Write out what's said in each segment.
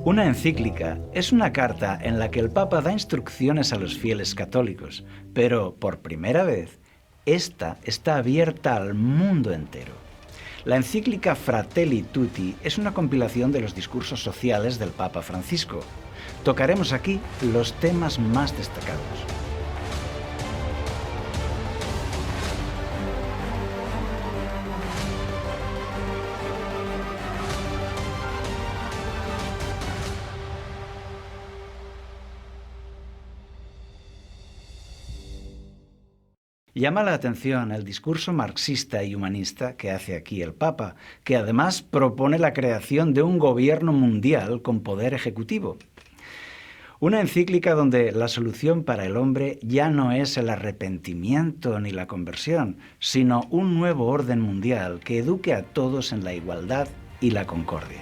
Una encíclica es una carta en la que el Papa da instrucciones a los fieles católicos, pero por primera vez, esta está abierta al mundo entero. La encíclica Fratelli Tutti es una compilación de los discursos sociales del Papa Francisco. Tocaremos aquí los temas más destacados. Llama la atención el discurso marxista y humanista que hace aquí el Papa, que además propone la creación de un gobierno mundial con poder ejecutivo. Una encíclica donde la solución para el hombre ya no es el arrepentimiento ni la conversión, sino un nuevo orden mundial que eduque a todos en la igualdad y la concordia.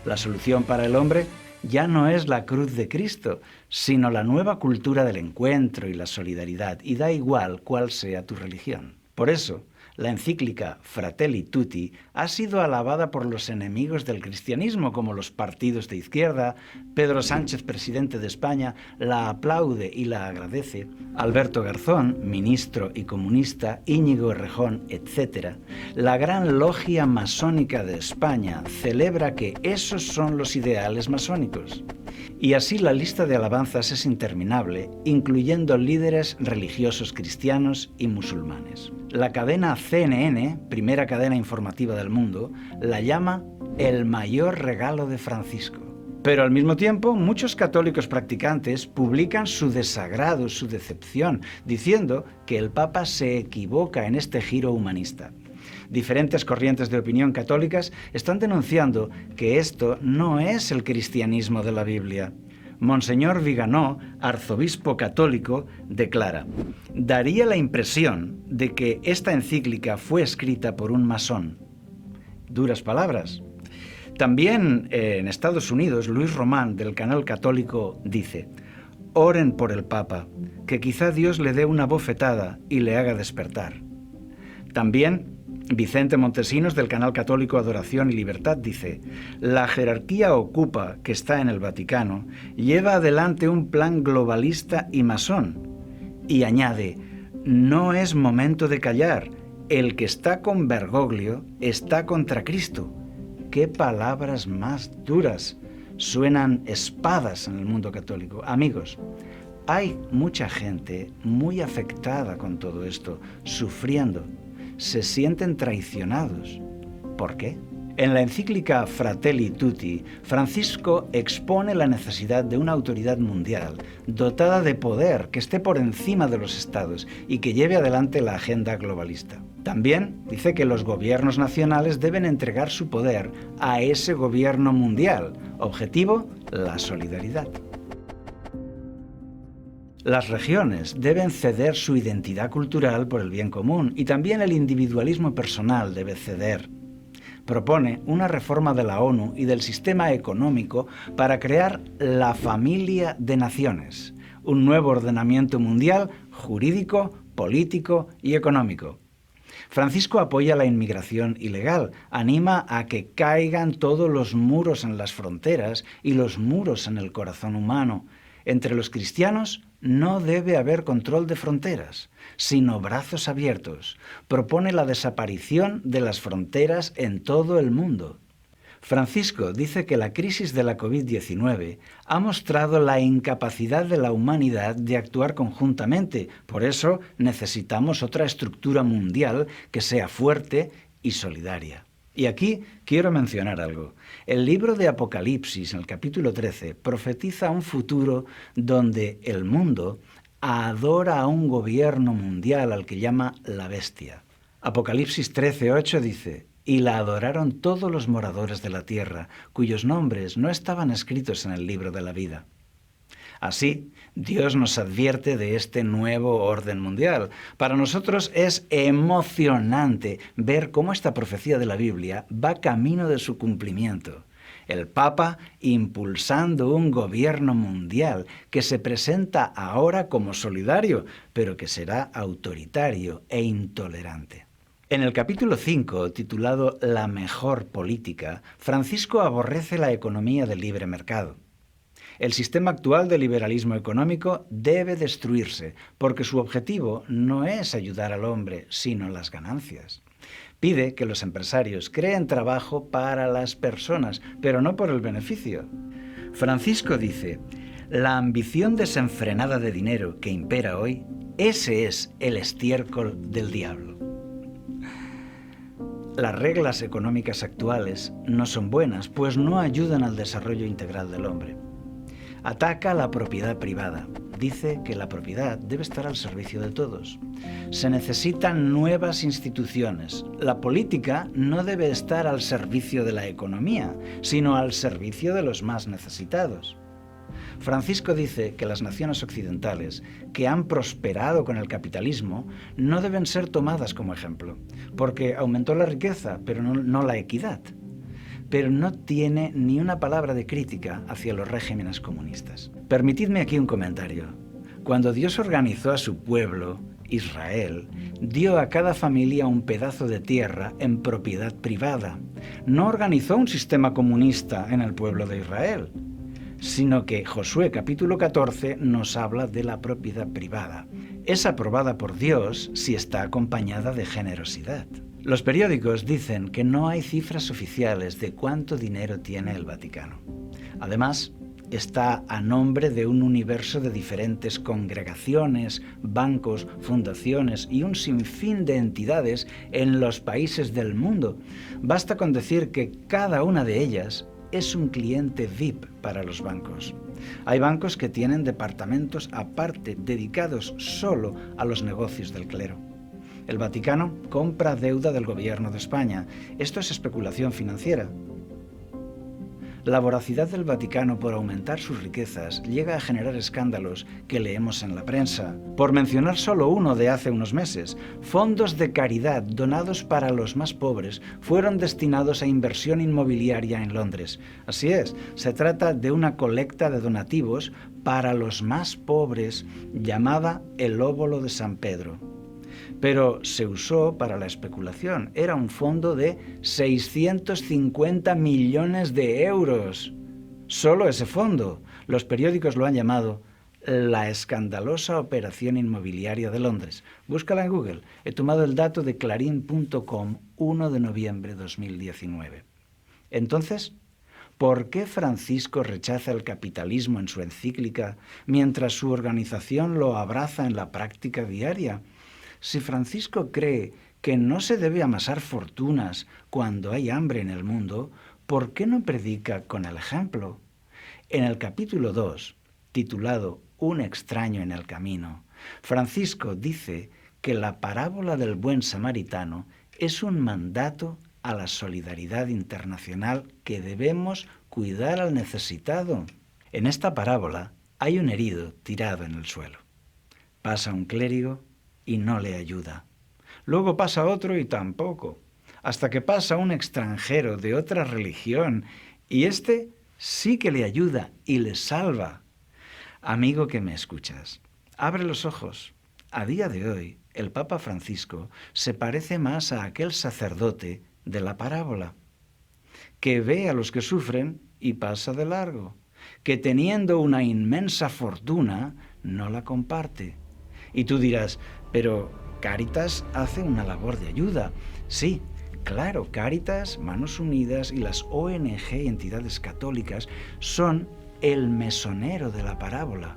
La solución para el hombre ya no es la cruz de Cristo, sino la nueva cultura del encuentro y la solidaridad, y da igual cuál sea tu religión. Por eso, la encíclica Fratelli Tutti ha sido alabada por los enemigos del cristianismo, como los partidos de izquierda. Pedro Sánchez, presidente de España, la aplaude y la agradece. Alberto Garzón, ministro y comunista, Íñigo Errejón, etc. La gran logia masónica de España celebra que esos son los ideales masónicos. Y así la lista de alabanzas es interminable, incluyendo líderes religiosos cristianos y musulmanes. La cadena CNN, primera cadena informativa del mundo, la llama el mayor regalo de Francisco. Pero al mismo tiempo, muchos católicos practicantes publican su desagrado, su decepción, diciendo que el Papa se equivoca en este giro humanista. Diferentes corrientes de opinión católicas están denunciando que esto no es el cristianismo de la Biblia. Monseñor Viganó, arzobispo católico, declara: daría la impresión de que esta encíclica fue escrita por un masón. Duras palabras. También en Estados Unidos, Luis Román, del canal católico, dice: oren por el Papa, que quizá Dios le dé una bofetada y le haga despertar. También Vicente Montesinos, del canal católico Adoración y Libertad, dice: la jerarquía ocupa, que está en el Vaticano, lleva adelante un plan globalista y masón. Y añade: no es momento de callar, el que está con Bergoglio está contra Cristo. ¡Qué palabras más duras! Suenan espadas en el mundo católico. Amigos, hay mucha gente muy afectada con todo esto, sufriendo. Se sienten traicionados. ¿Por qué? En la encíclica Fratelli Tutti, Francisco expone la necesidad de una autoridad mundial dotada de poder que esté por encima de los estados y que lleve adelante la agenda globalista. También dice que los gobiernos nacionales deben entregar su poder a ese gobierno mundial. Objetivo: la solidaridad. Las regiones deben ceder su identidad cultural por el bien común y también el individualismo personal debe ceder. Propone una reforma de la ONU y del sistema económico para crear la familia de naciones, un nuevo ordenamiento mundial jurídico, político y económico. Francisco apoya la inmigración ilegal, anima a que caigan todos los muros en las fronteras y los muros en el corazón humano. Entre los cristianos no debe haber control de fronteras, sino brazos abiertos. Propone la desaparición de las fronteras en todo el mundo. Francisco dice que la crisis de la COVID-19 ha mostrado la incapacidad de la humanidad de actuar conjuntamente. Por eso necesitamos otra estructura mundial que sea fuerte y solidaria. Y aquí quiero mencionar algo. El libro de Apocalipsis, en el capítulo 13, profetiza un futuro donde el mundo adora a un gobierno mundial al que llama la bestia. Apocalipsis 13:8 dice: y la adoraron todos los moradores de la tierra, cuyos nombres no estaban escritos en el libro de la vida. Así, Dios nos advierte de este nuevo orden mundial. Para nosotros es emocionante ver cómo esta profecía de la Biblia va camino de su cumplimiento. El Papa impulsando un gobierno mundial que se presenta ahora como solidario, pero que será autoritario e intolerante. En el capítulo 5, titulado La mejor política, Francisco aborrece la economía del libre mercado. El sistema actual de liberalismo económico debe destruirse, porque su objetivo no es ayudar al hombre, sino las ganancias. Pide que los empresarios creen trabajo para las personas, pero no por el beneficio. Francisco dice, la ambición desenfrenada de dinero que impera hoy, ese es el estiércol del diablo. Las reglas económicas actuales no son buenas, pues no ayudan al desarrollo integral del hombre. Ataca la propiedad privada. Dice que la propiedad debe estar al servicio de todos. Se necesitan nuevas instituciones. La política no debe estar al servicio de la economía, sino al servicio de los más necesitados. Francisco dice que las naciones occidentales, que han prosperado con el capitalismo, no deben ser tomadas como ejemplo, porque aumentó la riqueza, pero no la equidad. Pero no tiene ni una palabra de crítica hacia los regímenes comunistas. Permitidme aquí un comentario. Cuando Dios organizó a su pueblo, Israel, dio a cada familia un pedazo de tierra en propiedad privada. No organizó un sistema comunista en el pueblo de Israel, sino que Josué capítulo 14 nos habla de la propiedad privada. Es aprobada por Dios si está acompañada de generosidad. Los periódicos dicen que no hay cifras oficiales de cuánto dinero tiene el Vaticano. Además, está a nombre de un universo de diferentes congregaciones, bancos, fundaciones y un sinfín de entidades en los países del mundo. Basta con decir que cada una de ellas es un cliente VIP para los bancos. Hay bancos que tienen departamentos aparte dedicados solo a los negocios del clero. El Vaticano compra deuda del gobierno de España. Esto es especulación financiera. La voracidad del Vaticano por aumentar sus riquezas llega a generar escándalos que leemos en la prensa. Por mencionar solo uno de hace unos meses, fondos de caridad donados para los más pobres fueron destinados a inversión inmobiliaria en Londres. Así es, se trata de una colecta de donativos para los más pobres llamada el Óbolo de San Pedro. Pero se usó para la especulación. Era un fondo de 650 millones de euros. Solo ese fondo. Los periódicos lo han llamado la escandalosa operación inmobiliaria de Londres. Búscala en Google. He tomado el dato de clarín.com, 1 de noviembre de 2019. Entonces, ¿por qué Francisco rechaza el capitalismo en su encíclica mientras su organización lo abraza en la práctica diaria? Si Francisco cree que no se debe amasar fortunas cuando hay hambre en el mundo, ¿por qué no predica con el ejemplo? En el capítulo 2, titulado Un extraño en el camino, Francisco dice que la parábola del buen samaritano es un mandato a la solidaridad internacional que debemos cuidar al necesitado. En esta parábola hay un herido tirado en el suelo. Pasa un clérigo y no le ayuda. Luego pasa otro y tampoco, hasta que pasa un extranjero de otra religión y este sí que le ayuda y le salva. Amigo que me escuchas, abre los ojos. A día de hoy, el Papa Francisco se parece más a aquel sacerdote de la parábola, que ve a los que sufren y pasa de largo, que teniendo una inmensa fortuna no la comparte. Y tú dirás, pero Cáritas hace una labor de ayuda. Sí, claro, Cáritas, Manos Unidas y las ONG y entidades católicas son el mesonero de la parábola,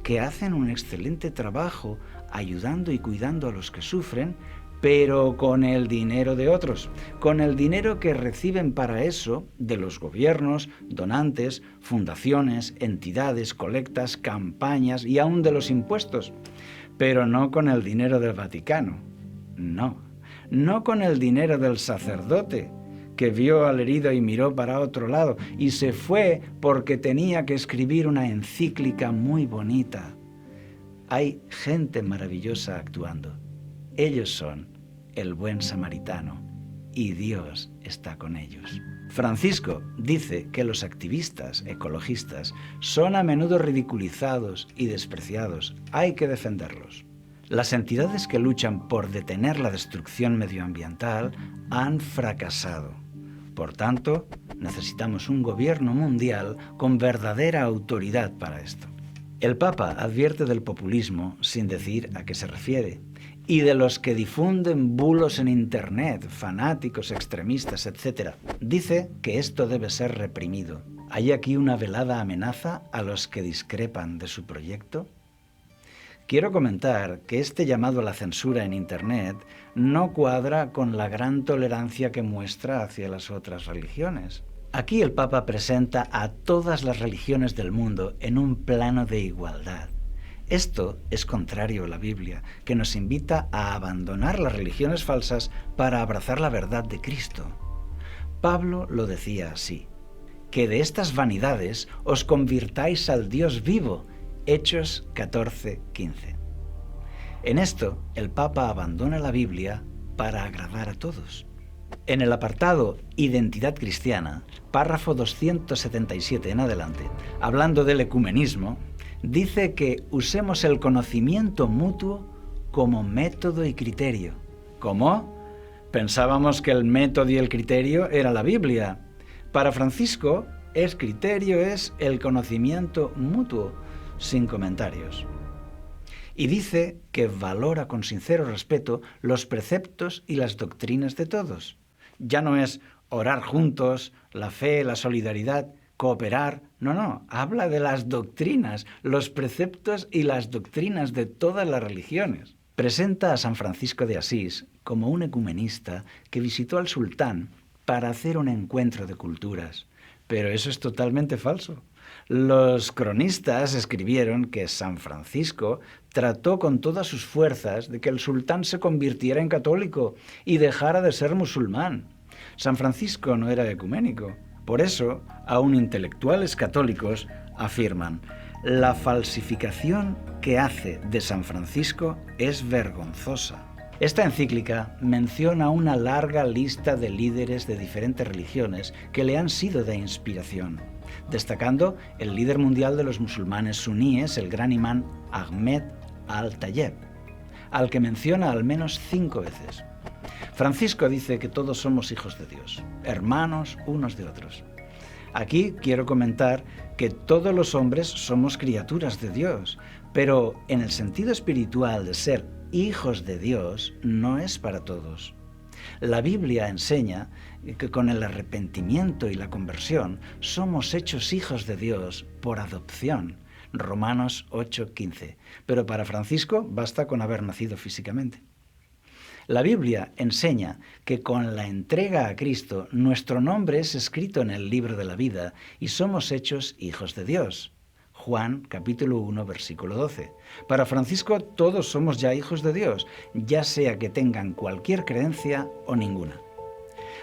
que hacen un excelente trabajo ayudando y cuidando a los que sufren, pero con el dinero de otros, con el dinero que reciben para eso de los gobiernos, donantes, fundaciones, entidades, colectas, campañas y aún de los impuestos. Pero no con el dinero del Vaticano, no con el dinero del sacerdote, que vio al herido y miró para otro lado y se fue porque tenía que escribir una encíclica muy bonita. Hay gente maravillosa actuando. Ellos son el buen samaritano y Dios está con ellos. Francisco dice que los activistas ecologistas son a menudo ridiculizados y despreciados. Hay que defenderlos. Las entidades que luchan por detener la destrucción medioambiental han fracasado. Por tanto, necesitamos un gobierno mundial con verdadera autoridad para esto. El Papa advierte del populismo sin decir a qué se refiere, y de los que difunden bulos en Internet, fanáticos, extremistas, etc. Dice que esto debe ser reprimido. ¿Hay aquí una velada amenaza a los que discrepan de su proyecto? Quiero comentar que este llamado a la censura en Internet no cuadra con la gran tolerancia que muestra hacia las otras religiones. Aquí el Papa presenta a todas las religiones del mundo en un plano de igualdad. Esto es contrario a la Biblia, que nos invita a abandonar las religiones falsas para abrazar la verdad de Cristo. Pablo lo decía así: que de estas vanidades os convirtáis al Dios vivo. Hechos 14:15. En esto, el Papa abandona la Biblia para agradar a todos. En el apartado Identidad cristiana, párrafo 277 en adelante, hablando del ecumenismo, dice que usemos el conocimiento mutuo como método y criterio. ¿Cómo? Pensábamos que el método y el criterio era la Biblia. Para Francisco, el criterio es el conocimiento mutuo, sin comentarios. Y dice que valora con sincero respeto los preceptos y las doctrinas de todos. Ya no es orar juntos, la fe, la solidaridad, cooperar. No, habla de las doctrinas, los preceptos y las doctrinas de todas las religiones. Presenta a San Francisco de Asís como un ecumenista que visitó al sultán para hacer un encuentro de culturas. Pero eso es totalmente falso. Los cronistas escribieron que San Francisco trató con todas sus fuerzas de que el sultán se convirtiera en católico y dejara de ser musulmán. San Francisco no era ecuménico. Por eso, aún intelectuales católicos afirman: la falsificación que hace de San Francisco es vergonzosa. Esta encíclica menciona una larga lista de líderes de diferentes religiones que le han sido de inspiración, destacando el líder mundial de los musulmanes suníes, el gran imán Ahmed al-Tayeb, al que menciona al menos 5 veces. Francisco dice que todos somos hijos de Dios, hermanos unos de otros. Aquí quiero comentar que todos los hombres somos criaturas de Dios, pero en el sentido espiritual de ser hijos de Dios no es para todos. La Biblia enseña que con el arrepentimiento y la conversión somos hechos hijos de Dios por adopción. Romanos 8:15. Pero para Francisco basta con haber nacido físicamente. La Biblia enseña que con la entrega a Cristo nuestro nombre es escrito en el libro de la vida y somos hechos hijos de Dios. Juan capítulo 1 versículo 12. Para Francisco todos somos ya hijos de Dios, ya sea que tengan cualquier creencia o ninguna.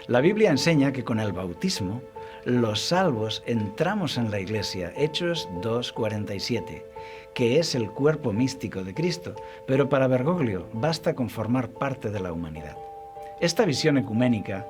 La Biblia enseña que con el bautismo los salvos entramos en la Iglesia, Hechos 2:47, que es el cuerpo místico de Cristo, pero para Bergoglio basta con formar parte de la humanidad. Esta visión ecuménica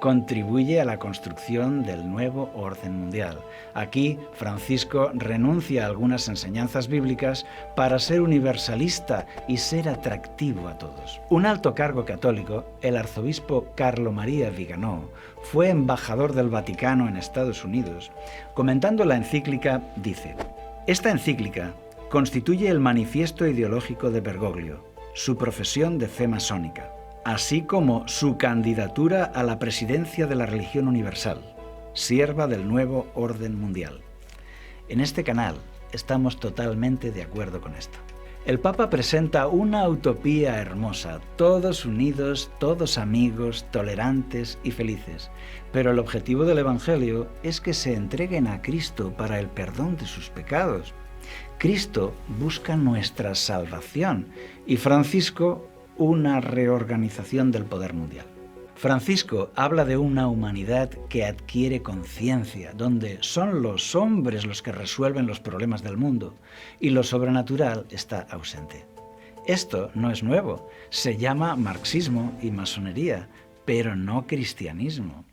contribuye a la construcción del nuevo orden mundial. Aquí, Francisco renuncia a algunas enseñanzas bíblicas para ser universalista y ser atractivo a todos. Un alto cargo católico, el arzobispo Carlo María Viganò, fue embajador del Vaticano en Estados Unidos. Comentando la encíclica, dice: esta encíclica constituye el manifiesto ideológico de Bergoglio, su profesión de fe masónica, así como su candidatura a la presidencia de la religión universal, sierva del nuevo orden mundial. En este canal estamos totalmente de acuerdo con esto. El Papa presenta una utopía hermosa, todos unidos, todos amigos, tolerantes y felices, pero el objetivo del Evangelio es que se entreguen a Cristo para el perdón de sus pecados. Cristo busca nuestra salvación y Francisco una reorganización del poder mundial. Francisco habla de una humanidad que adquiere conciencia, donde son los hombres los que resuelven los problemas del mundo y lo sobrenatural está ausente. Esto no es nuevo, se llama marxismo y masonería, pero no cristianismo.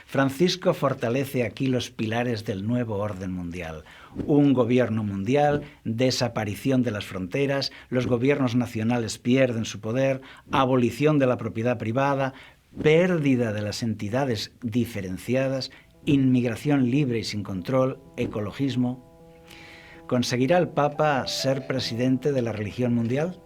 Francisco fortalece aquí los pilares del nuevo orden mundial. Un gobierno mundial, desaparición de las fronteras, los gobiernos nacionales pierden su poder, abolición de la propiedad privada, pérdida de las entidades diferenciadas, inmigración libre y sin control, ecologismo. ¿Conseguirá el Papa ser presidente de la religión mundial?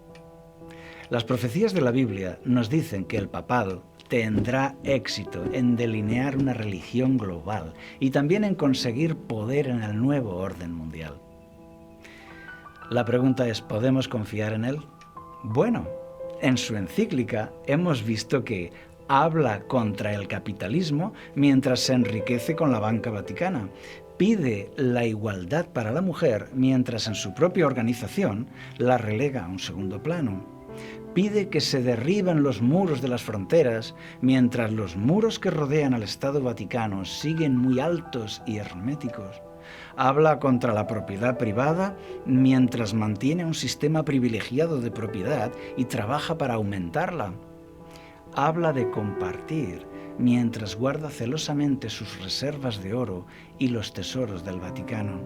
Las profecías de la Biblia nos dicen que el papado tendrá éxito en delinear una religión global y también en conseguir poder en el nuevo orden mundial. La pregunta es, ¿podemos confiar en él? Bueno, en su encíclica hemos visto que habla contra el capitalismo mientras se enriquece con la banca vaticana. Pide la igualdad para la mujer mientras en su propia organización la relega a un segundo plano. Pide que se derriben los muros de las fronteras, mientras los muros que rodean al Estado Vaticano siguen muy altos y herméticos. Habla contra la propiedad privada, mientras mantiene un sistema privilegiado de propiedad y trabaja para aumentarla. Habla de compartir, mientras guarda celosamente sus reservas de oro y los tesoros del Vaticano.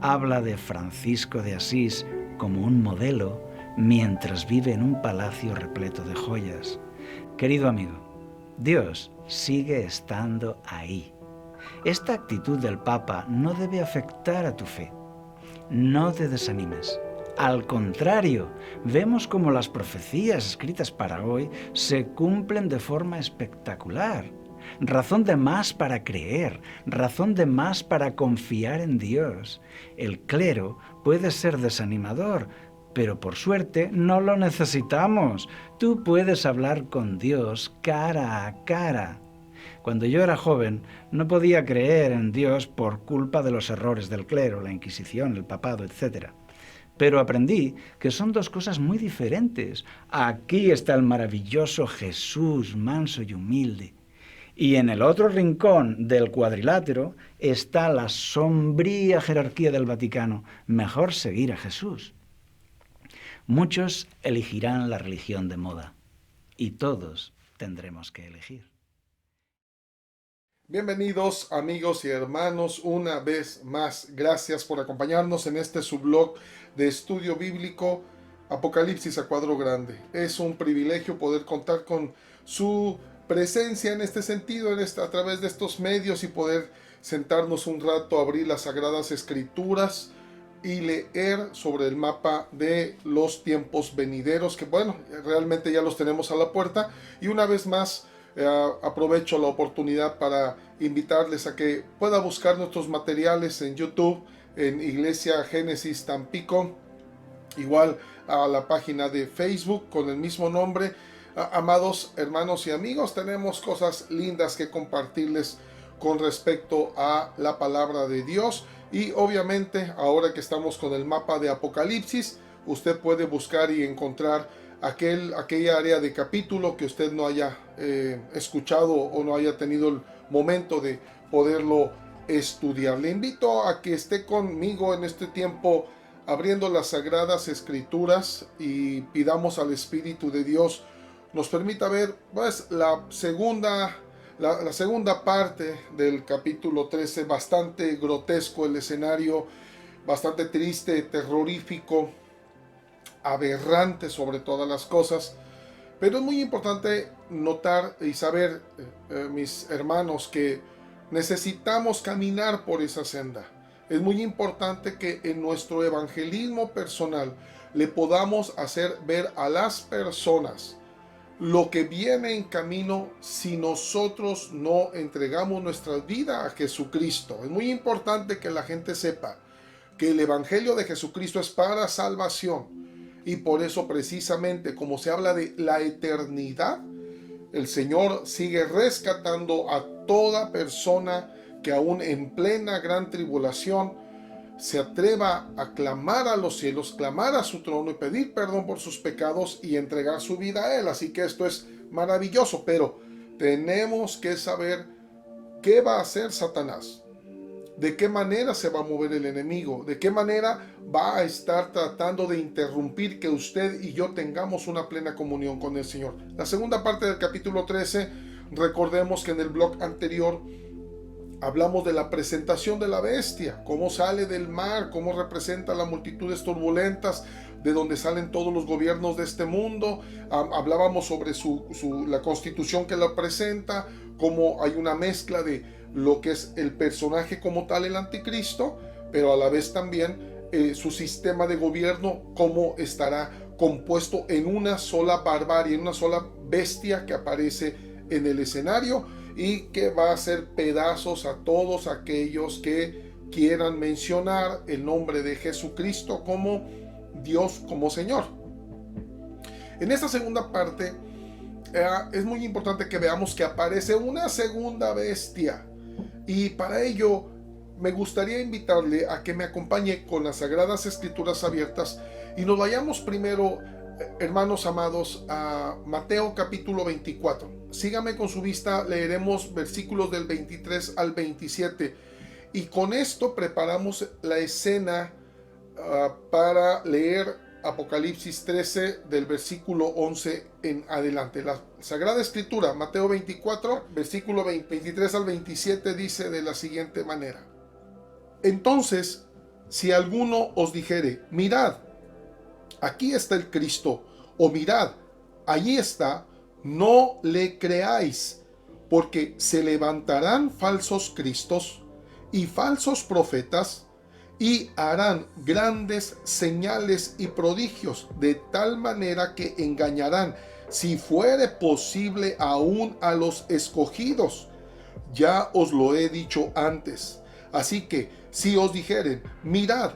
Habla de Francisco de Asís como un modelo, mientras vive en un palacio repleto de joyas. Querido amigo, Dios sigue estando ahí. Esta actitud del Papa no debe afectar a tu fe. No te desanimes. Al contrario, vemos cómo las profecías escritas para hoy se cumplen de forma espectacular. Razón de más para creer, razón de más para confiar en Dios. El clero puede ser desanimador, pero por suerte no lo necesitamos. Tú puedes hablar con Dios cara a cara. Cuando yo era joven, no podía creer en Dios por culpa de los errores del clero, la Inquisición, el papado, etc. Pero aprendí que son dos cosas muy diferentes. Aquí está el maravilloso Jesús, manso y humilde. Y en el otro rincón del cuadrilátero está la sombría jerarquía del Vaticano. Mejor seguir a Jesús. Muchos elegirán la religión de moda y todos tendremos que elegir. Bienvenidos amigos y hermanos, una vez más, gracias por acompañarnos en este subblog de estudio bíblico Apocalipsis a cuadro grande. Es un privilegio poder contar con su presencia en este sentido, a través de estos medios, y poder sentarnos un rato, abrir las Sagradas Escrituras y leer sobre el mapa de los tiempos venideros, que bueno, realmente ya los tenemos a la puerta. Y una vez más aprovecho la oportunidad para invitarles a que pueda buscar nuestros materiales en YouTube, en Iglesia Génesis Tampico, igual a la página de Facebook con el mismo nombre. Amados hermanos y amigos, tenemos cosas lindas que compartirles con respecto a la palabra de Dios. Y obviamente, ahora que estamos con el mapa de Apocalipsis, usted puede buscar y encontrar aquella área de capítulo que usted no haya escuchado o no haya tenido el momento de poderlo estudiar. Le invito a que esté conmigo en este tiempo abriendo las Sagradas Escrituras y pidamos al Espíritu de Dios nos permita ver pues la segunda parte del capítulo 13, bastante grotesco el escenario, bastante triste, terrorífico, aberrante sobre todas las cosas. Pero es muy importante notar y saber, mis hermanos, que necesitamos caminar por esa senda. Es muy importante que en nuestro evangelismo personal le podamos hacer ver a las personas lo que viene en camino si nosotros no entregamos nuestra vida a Jesucristo. Es muy importante que la gente sepa que el Evangelio de Jesucristo es para salvación. Y por eso precisamente, como se habla de la eternidad, el Señor sigue rescatando a toda persona que aún en plena gran tribulación se atreva a clamar a los cielos, clamar a su trono y pedir perdón por sus pecados y entregar su vida a Él. Así que esto es maravilloso, pero tenemos que saber qué va a hacer Satanás, de qué manera se va a mover el enemigo, de qué manera va a estar tratando de interrumpir que usted y yo tengamos una plena comunión con el Señor. La segunda parte del capítulo 13 Recordemos que en el blog anterior hablamos de la presentación de la bestia, cómo sale del mar, cómo representa las multitudes turbulentas, de donde salen todos los gobiernos de este mundo. Hablábamos sobre la constitución que la presenta, cómo hay una mezcla de lo que es el personaje como tal, el anticristo, pero a la vez también su sistema de gobierno, cómo estará compuesto en una sola barbarie, en una sola bestia que aparece en el escenario y que va a hacer pedazos a todos aquellos que quieran mencionar el nombre de Jesucristo como Dios, como Señor. En esta segunda parte es muy importante que veamos que aparece una segunda bestia, y para ello me gustaría invitarle a que me acompañe con las Sagradas Escrituras abiertas y nos vayamos primero, hermanos amados, a Mateo capítulo 24. Sígame con su vista, leeremos versículos del 23 al 27 y con esto preparamos la escena para leer Apocalipsis 13 del versículo 11 en adelante. La Sagrada Escritura, Mateo 24, versículo 23 al 27 dice de la siguiente manera: Entonces, si alguno os dijere, mirad, aquí está el Cristo, o mirad, allí está, no le creáis, porque se levantarán falsos cristos y falsos profetas, y harán grandes señales y prodigios, de tal manera que engañarán, si fuere posible, aún a los escogidos. Ya os lo he dicho antes. Así que, si os dijeren, mirad,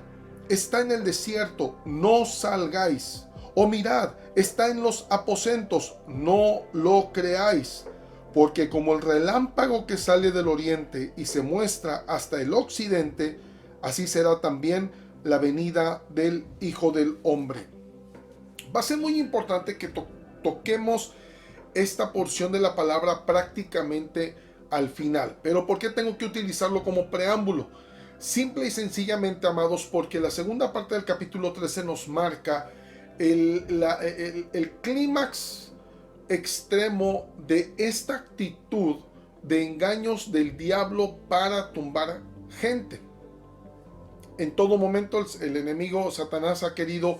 está en el desierto, no salgáis. O mirad, está en los aposentos, no lo creáis. Porque como el relámpago que sale del oriente y se muestra hasta el occidente, así será también la venida del Hijo del Hombre. Va a ser muy importante que toquemos esta porción de la palabra prácticamente al final. Pero ¿por qué tengo que utilizarlo como preámbulo? Simple y sencillamente, amados, porque la segunda parte del capítulo 13 nos marca el clímax extremo de esta actitud de engaños del diablo para tumbar gente. En todo momento el enemigo Satanás ha querido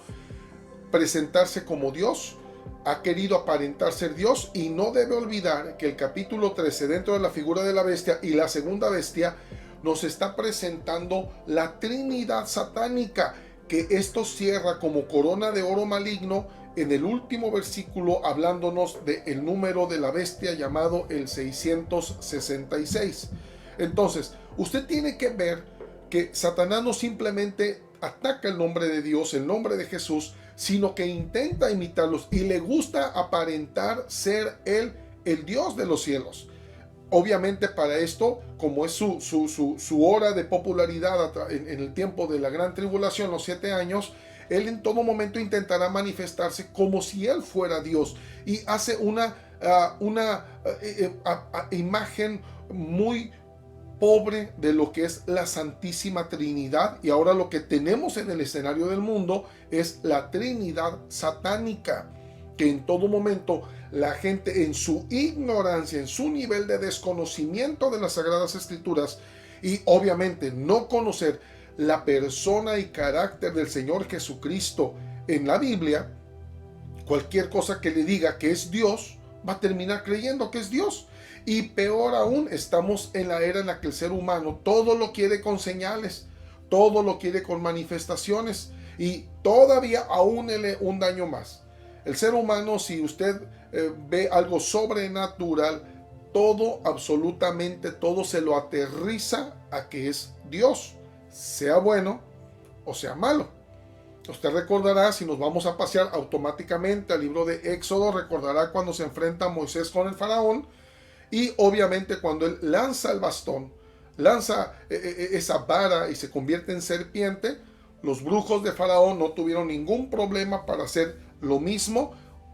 presentarse como Dios, ha querido aparentar ser Dios, y no debe olvidar que el capítulo 13, dentro de la figura de la bestia y la segunda bestia, nos está presentando la Trinidad satánica, que esto cierra como corona de oro maligno en el último versículo, hablándonos del número de la bestia llamado el 666. Entonces, usted tiene que ver que Satanás no simplemente ataca el nombre de Dios, el nombre de Jesús, sino que intenta imitarlos y le gusta aparentar ser él el Dios de los cielos. Obviamente para esto, como es su hora de popularidad en el tiempo de la gran tribulación, los 7 años, él en todo momento intentará manifestarse como si él fuera Dios, y hace una imagen muy pobre de lo que es la Santísima Trinidad. Y ahora lo que tenemos en el escenario del mundo es la Trinidad satánica, que en todo momento la gente, en su ignorancia, en su nivel de desconocimiento de las Sagradas Escrituras, y obviamente no conocer la persona y carácter del Señor Jesucristo en la Biblia, cualquier cosa que le diga que es Dios, va a terminar creyendo que es Dios. Y peor aún, estamos en la era en la que el ser humano todo lo quiere con señales, todo lo quiere con manifestaciones, y todavía aúnele un daño más. El ser humano, si usted ve algo sobrenatural, todo, absolutamente todo, se lo aterriza a que es Dios, sea bueno o sea malo. Usted recordará, si nos vamos a pasear automáticamente al libro de Éxodo, recordará cuando se enfrenta Moisés con el faraón, y obviamente cuando él lanza el bastón, lanza esa vara y se convierte en serpiente, los brujos de faraón no tuvieron ningún problema para hacer lo mismo,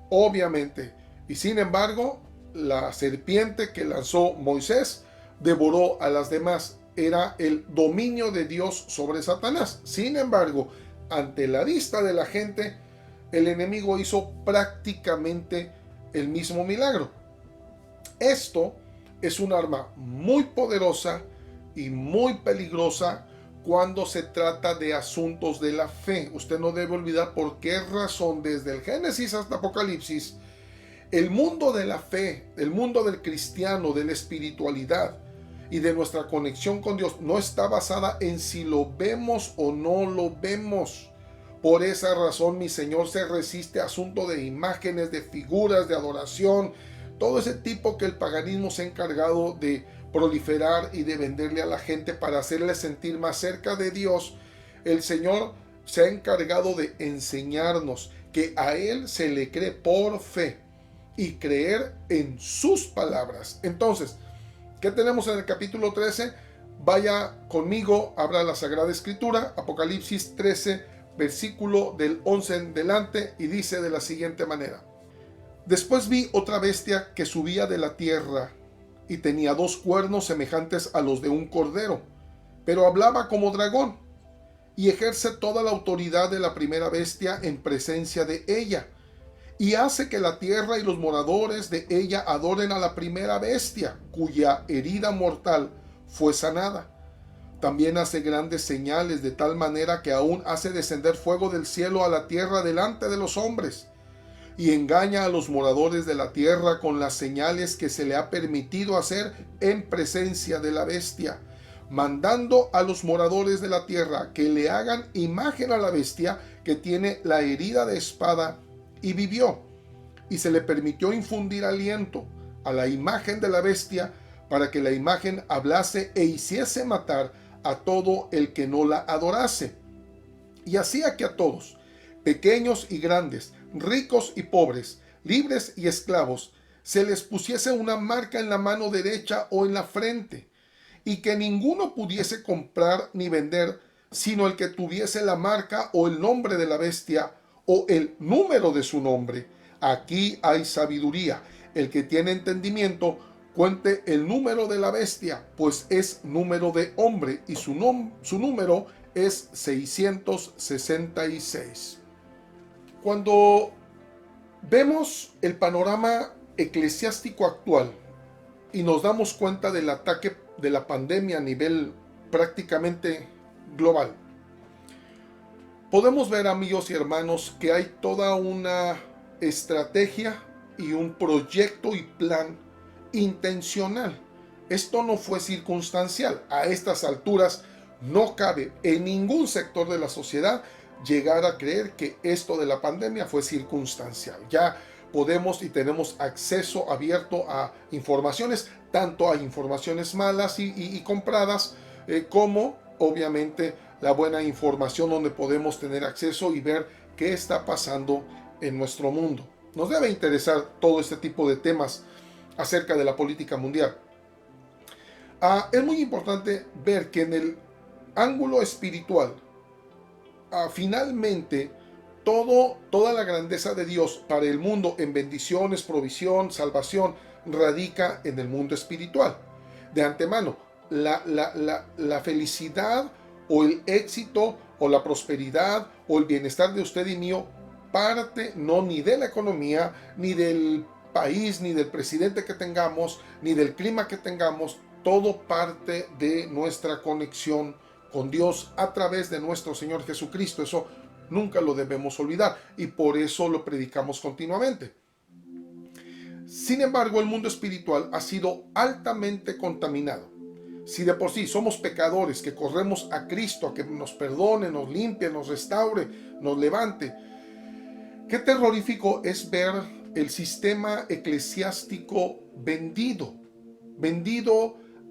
obviamente. Y sin embargo, la serpiente que lanzó Moisés devoró a las demás. Era el dominio de Dios sobre Satanás. Sin embargo, ante la vista de la gente, el enemigo hizo prácticamente el mismo milagro. Esto es un arma muy poderosa y muy peligrosa cuando se trata de asuntos de la fe. Usted no debe olvidar por qué razón, desde el Génesis hasta Apocalipsis, el mundo de la fe, el mundo del cristiano, de la espiritualidad y de nuestra conexión con Dios no está basada en si lo vemos o no lo vemos. Por esa razón mi Señor se resiste a asunto de imágenes, de figuras, de adoración, todo ese tipo que el paganismo se ha encargado de proliferar y de venderle a la gente para hacerle sentir más cerca de Dios. El Señor se ha encargado de enseñarnos que a Él se le cree por fe y creer en sus palabras. Entonces, ¿qué tenemos en el capítulo 13? Vaya conmigo, abra la Sagrada Escritura, Apocalipsis 13, versículo del 11 en delante, y dice de la siguiente manera: Después vi otra bestia que subía de la tierra, y tenía 2 cuernos semejantes a los de un cordero, pero hablaba como dragón, y ejerce toda la autoridad de la primera bestia en presencia de ella, y hace que la tierra y los moradores de ella adoren a la primera bestia, cuya herida mortal fue sanada. También hace grandes señales, de tal manera que aún hace descender fuego del cielo a la tierra delante de los hombres, y engaña a los moradores de la tierra con las señales que se le ha permitido hacer en presencia de la bestia, mandando a los moradores de la tierra que le hagan imagen a la bestia que tiene la herida de espada y vivió, y se le permitió infundir aliento a la imagen de la bestia para que la imagen hablase e hiciese matar a todo el que no la adorase, y hacía que a todos, pequeños y grandes, ricos y pobres, libres y esclavos, se les pusiese una marca en la mano derecha o en la frente, y que ninguno pudiese comprar ni vender, sino el que tuviese la marca o el nombre de la bestia o el número de su nombre. Aquí hay sabiduría. El que tiene entendimiento, cuente el número de la bestia, pues es número de hombre, y su número es 666. Cuando vemos el panorama eclesiástico actual y nos damos cuenta del ataque de la pandemia a nivel prácticamente global, podemos ver, amigos y hermanos, que hay toda una estrategia y un proyecto y plan intencional. Esto no fue circunstancial. A estas alturas no cabe en ningún sector de la sociedad llegar a creer que esto de la pandemia fue circunstancial. Ya podemos y tenemos acceso abierto a informaciones, tanto a informaciones malas y compradas, como obviamente la buena información donde podemos tener acceso y ver qué está pasando en nuestro mundo. Nos debe interesar todo este tipo de temas acerca de la política mundial. Es muy importante ver que en el ángulo espiritual, finalmente, toda la grandeza de Dios para el mundo en bendiciones, provisión, salvación, radica en el mundo espiritual. De antemano, la felicidad o el éxito o la prosperidad o el bienestar de usted y mío parte no ni de la economía, ni del país, ni del presidente que tengamos, ni del clima que tengamos. Todo parte de nuestra conexión con Dios a través de nuestro Señor Jesucristo. Eso nunca lo debemos olvidar y por eso lo predicamos continuamente. Sin embargo, el mundo espiritual ha sido altamente contaminado. Si de por sí somos pecadores que corremos a Cristo a que nos perdone, nos limpie, nos restaure, nos levante, qué terrorífico es ver el sistema eclesiástico vendido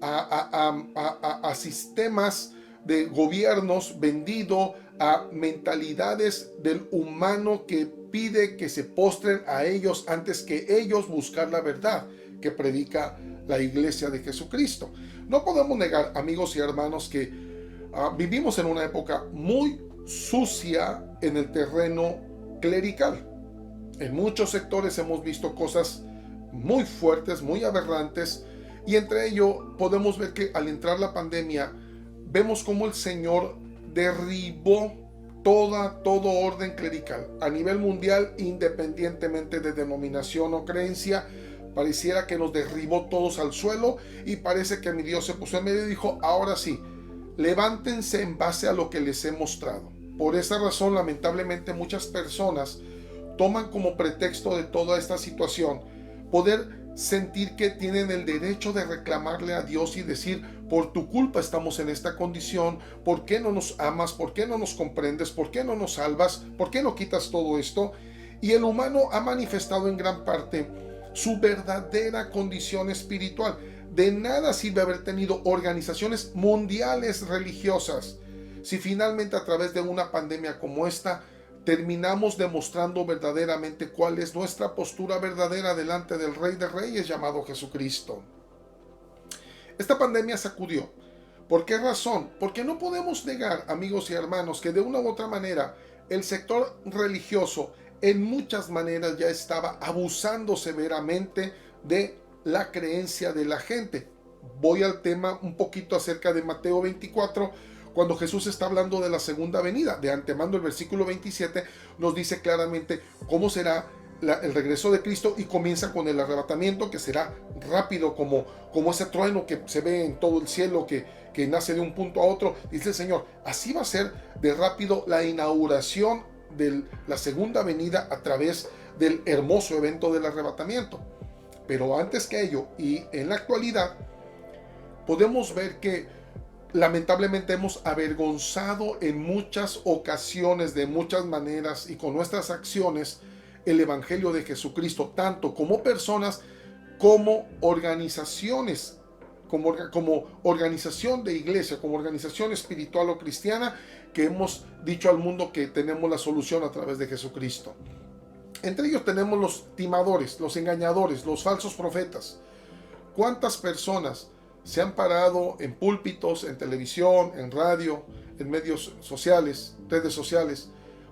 a sistemas de gobiernos, vendido a mentalidades del humano que pide que se postren a ellos antes que ellos buscar la verdad que predica la iglesia de Jesucristo. No podemos negar, amigos y hermanos, que vivimos en una época muy sucia en el terreno clerical. En muchos sectores hemos visto cosas muy fuertes, muy aberrantes, y entre ello podemos ver que al entrar la pandemia, vemos cómo el Señor derribó todo orden clerical a nivel mundial, independientemente de denominación o creencia, Pareciera que nos derribó todos al suelo y parece que mi Dios se puso en medio y dijo, ahora sí, levántense en base a lo que les he mostrado. Por esa razón, lamentablemente, muchas personas toman como pretexto de toda esta situación poder sentir que tienen el derecho de reclamarle a Dios y decir, por tu culpa estamos en esta condición, ¿por qué no nos amas? ¿Por qué no nos comprendes? ¿Por qué no nos salvas? ¿Por qué no quitas todo esto? Y el humano ha manifestado en gran parte su verdadera condición espiritual. De nada sirve haber tenido organizaciones mundiales religiosas si finalmente a través de una pandemia como esta terminamos demostrando verdaderamente cuál es nuestra postura verdadera delante del Rey de Reyes llamado Jesucristo. Esta pandemia sacudió. ¿Por qué razón? Porque no podemos negar, amigos y hermanos, que de una u otra manera el sector religioso en muchas maneras ya estaba abusando severamente de la creencia de la gente. Voy al tema un poquito acerca de Mateo 24, cuando Jesús está hablando de la segunda venida. De antemano el versículo 27 nos dice claramente cómo será el regreso de Cristo y comienza con el arrebatamiento, que será rápido como ese trueno que se ve en todo el cielo que nace de un punto a otro. Dice el Señor, así va a ser de rápido la inauguración de la segunda venida a través del hermoso evento del arrebatamiento. Pero antes que ello, y en la actualidad, podemos ver que lamentablemente hemos avergonzado en muchas ocasiones, de muchas maneras y con nuestras acciones, el Evangelio de Jesucristo, tanto como personas como organizaciones, como organización de iglesia, como organización espiritual o cristiana, que hemos dicho al mundo que tenemos la solución a través de Jesucristo. Entre ellos tenemos los timadores, los engañadores, los falsos profetas. ¿Cuántas personas se han parado en púlpitos, en televisión, en radio, en medios sociales, redes sociales,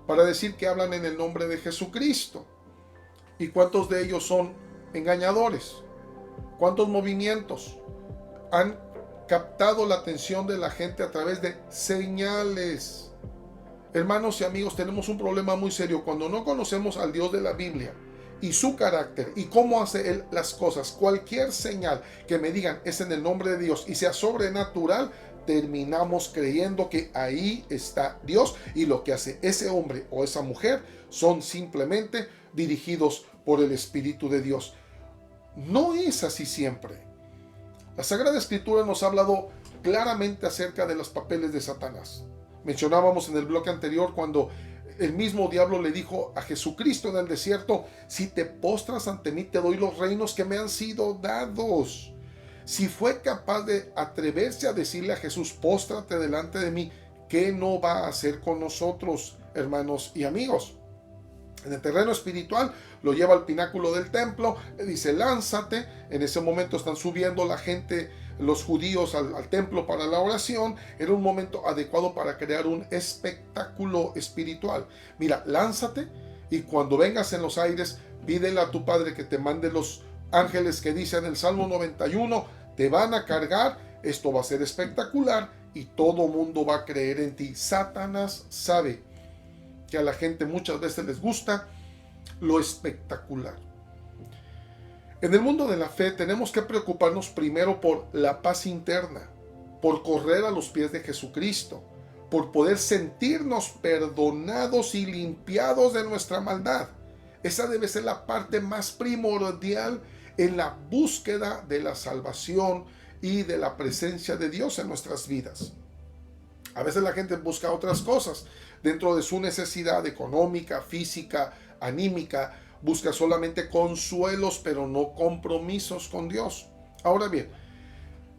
para decir que hablan en el nombre de Jesucristo? ¿Y cuántos de ellos son engañadores? ¿Cuántos movimientos han captado la atención de la gente a través de señales? Hermanos y amigos, tenemos un problema muy serio cuando no conocemos al Dios de la Biblia y su carácter y cómo hace Él las cosas. Cualquier señal que me digan es en el nombre de Dios y sea sobrenatural, terminamos creyendo que ahí está Dios, y lo que hace ese hombre o esa mujer son simplemente dirigidos por el Espíritu de Dios. No es así siempre. La Sagrada Escritura nos ha hablado claramente acerca de los papeles de Satanás. Mencionábamos en el bloque anterior cuando el mismo diablo le dijo a Jesucristo en el desierto, si te postras ante mí te doy los reinos que me han sido dados. Si fue capaz de atreverse a decirle a Jesús, póstrate delante de mí, ¿qué no va a hacer con nosotros, hermanos y amigos? En el terreno espiritual lo lleva al pináculo del templo, le dice lánzate. En ese momento están subiendo la gente, los judíos al templo para la oración. Era un momento adecuado para crear un espectáculo espiritual. Mira, lánzate y cuando vengas en los aires, pídele a tu Padre que te mande los ángeles que dice en el Salmo 91, te van a cargar, esto va a ser espectacular y todo mundo va a creer en ti. Satanás sabe que a la gente muchas veces les gusta lo espectacular. En el mundo de la fe tenemos que preocuparnos primero por la paz interna, por correr a los pies de Jesucristo, por poder sentirnos perdonados y limpiados de nuestra maldad. Esa debe ser la parte más primordial en la búsqueda de la salvación y de la presencia de Dios en nuestras vidas. A veces la gente busca otras cosas dentro de su necesidad económica, física, anímica. Busca solamente consuelos, pero no compromisos con Dios. Ahora bien,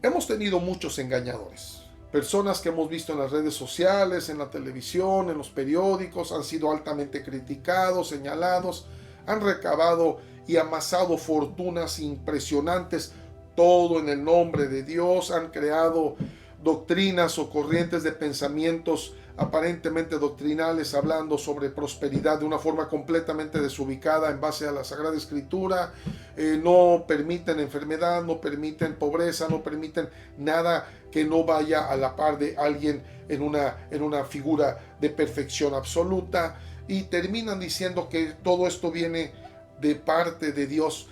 hemos tenido muchos engañadores. Personas que hemos visto en las redes sociales, en la televisión, en los periódicos, han sido altamente criticados, señalados, han recabado y amasado fortunas impresionantes, todo en el nombre de Dios. Han creado doctrinas o corrientes de pensamientos aparentemente doctrinales, hablando sobre prosperidad de una forma completamente desubicada en base a la Sagrada Escritura. No permiten enfermedad, no permiten pobreza, no permiten nada que no vaya a la par de alguien en una figura de perfección absoluta, y terminan diciendo que todo esto viene de parte de Dios.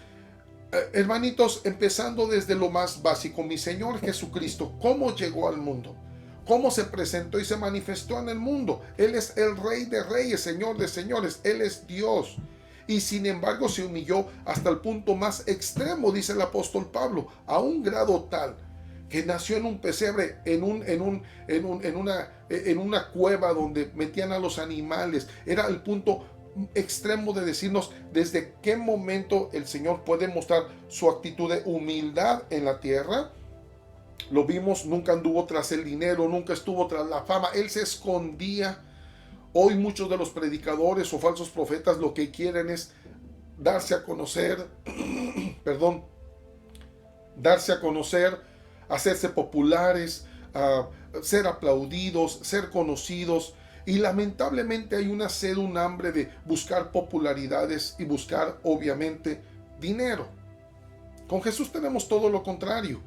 Hermanitos, empezando desde lo más básico, mi Señor Jesucristo, ¿cómo llegó al mundo? ¿Cómo se presentó y se manifestó en el mundo? Él es el Rey de Reyes, Señor de Señores, Él es Dios. Y sin embargo se humilló hasta el punto más extremo, dice el apóstol Pablo, a un grado tal que nació en un pesebre, en una cueva donde metían a los animales. Era el punto extremo de decirnos desde qué momento el Señor puede mostrar su actitud de humildad en la tierra. Lo vimos, nunca anduvo tras el dinero, nunca estuvo tras la fama, Él se escondía. Hoy muchos de los predicadores o falsos profetas lo que quieren es darse a conocer, perdón, darse a conocer, hacerse populares, ser aplaudidos, ser conocidos. Y lamentablemente hay una sed, un hambre de buscar popularidades y buscar obviamente dinero. Con Jesús tenemos todo lo contrario.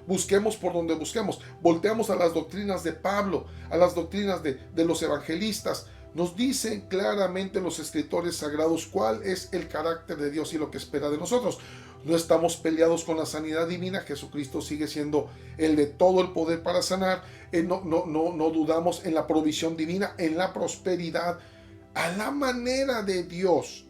Busquemos por donde busquemos. Volteamos a las doctrinas de Pablo, a las doctrinas de los evangelistas. Nos dicen claramente los escritores sagrados cuál es el carácter de Dios y lo que espera de nosotros. No estamos peleados con la sanidad divina. Jesucristo sigue siendo el de todo el poder para sanar. No dudamos en la provisión divina, en la prosperidad, a la manera de Dios.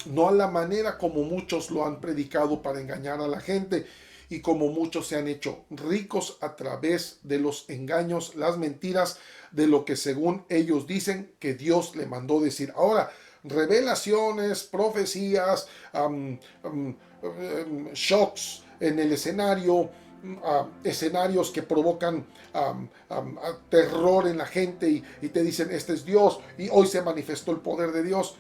No a la manera como muchos lo han predicado para engañar a la gente y como muchos se han hecho ricos a través de los engaños, las mentiras, de lo que según ellos dicen que Dios le mandó decir. Ahora, revelaciones, profecías, shocks en el escenario, escenarios que provocan terror en la gente y te dicen, este es Dios, y hoy se manifestó el poder de Dios.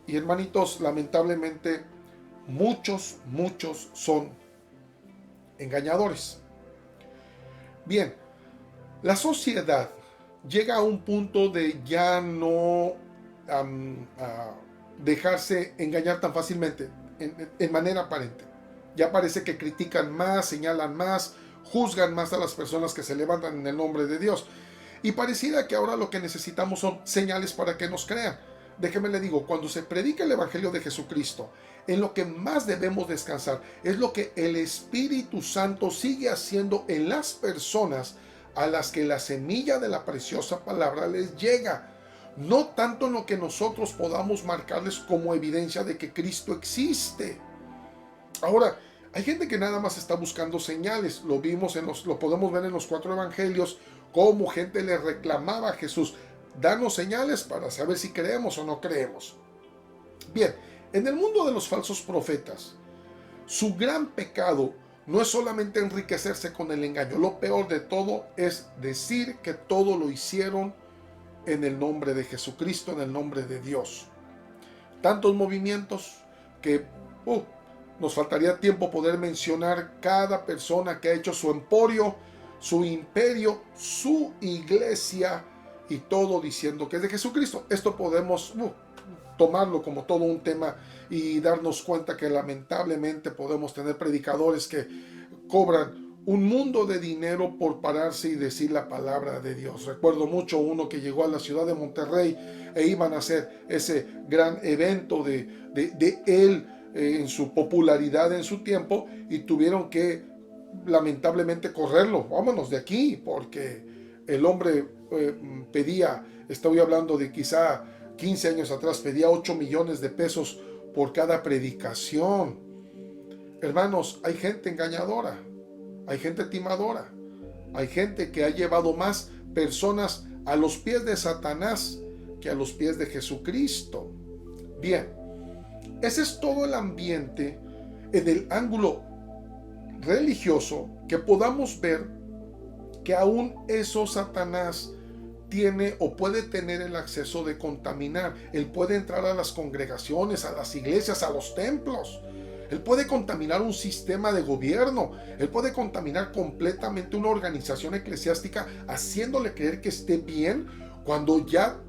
Y hermanitos, lamentablemente, muchos son engañadores. Bien, la sociedad llega a un punto de ya no dejarse engañar tan fácilmente en manera aparente. Ya parece que critican más, señalan más, juzgan más a las personas que se levantan en el nombre de Dios. Y pareciera que ahora lo que necesitamos son señales para que nos crean. Déjeme le digo, cuando se predica el Evangelio de Jesucristo, en lo que más debemos descansar es lo que el Espíritu Santo sigue haciendo en las personas a las que la semilla de la preciosa palabra les llega. No tanto en lo que nosotros podamos marcarles como evidencia de que Cristo existe. Ahora, hay gente que nada más está buscando señales. Lo vimos lo podemos ver en los 4 evangelios, cómo gente le reclamaba a Jesús: danos señales para saber si creemos o no creemos. Bien, en el mundo de los falsos profetas, su gran pecado no es solamente enriquecerse con el engaño. Lo peor de todo es decir que todo lo hicieron en el nombre de Jesucristo, en el nombre de Dios. Tantos movimientos que nos faltaría tiempo poder mencionar cada persona que ha hecho su emporio, su imperio, su iglesia, y todo diciendo que es de Jesucristo. Esto podemos tomarlo como todo un tema y darnos cuenta que lamentablemente podemos tener predicadores que cobran un mundo de dinero por pararse y decir la palabra de Dios. Recuerdo mucho uno que llegó a la ciudad de Monterrey e iban a hacer ese gran evento de él en su popularidad en su tiempo, y tuvieron que lamentablemente correrlo. Vámonos de aquí, porque el hombre pedía, estoy hablando de quizá 15 años atrás, pedía 8 millones de pesos por cada predicación. Hermanos, hay gente engañadora, hay gente timadora, hay gente que ha llevado más personas a los pies de Satanás que a los pies de Jesucristo. Bien, ese es todo el ambiente en el ángulo religioso, que podamos ver que aún eso Satanás tiene o puede tener el acceso de contaminar. Él puede entrar a las congregaciones, a las iglesias, a los templos. Él puede contaminar un sistema de gobierno. Él puede contaminar completamente una organización eclesiástica, haciéndole creer que esté bien cuando ya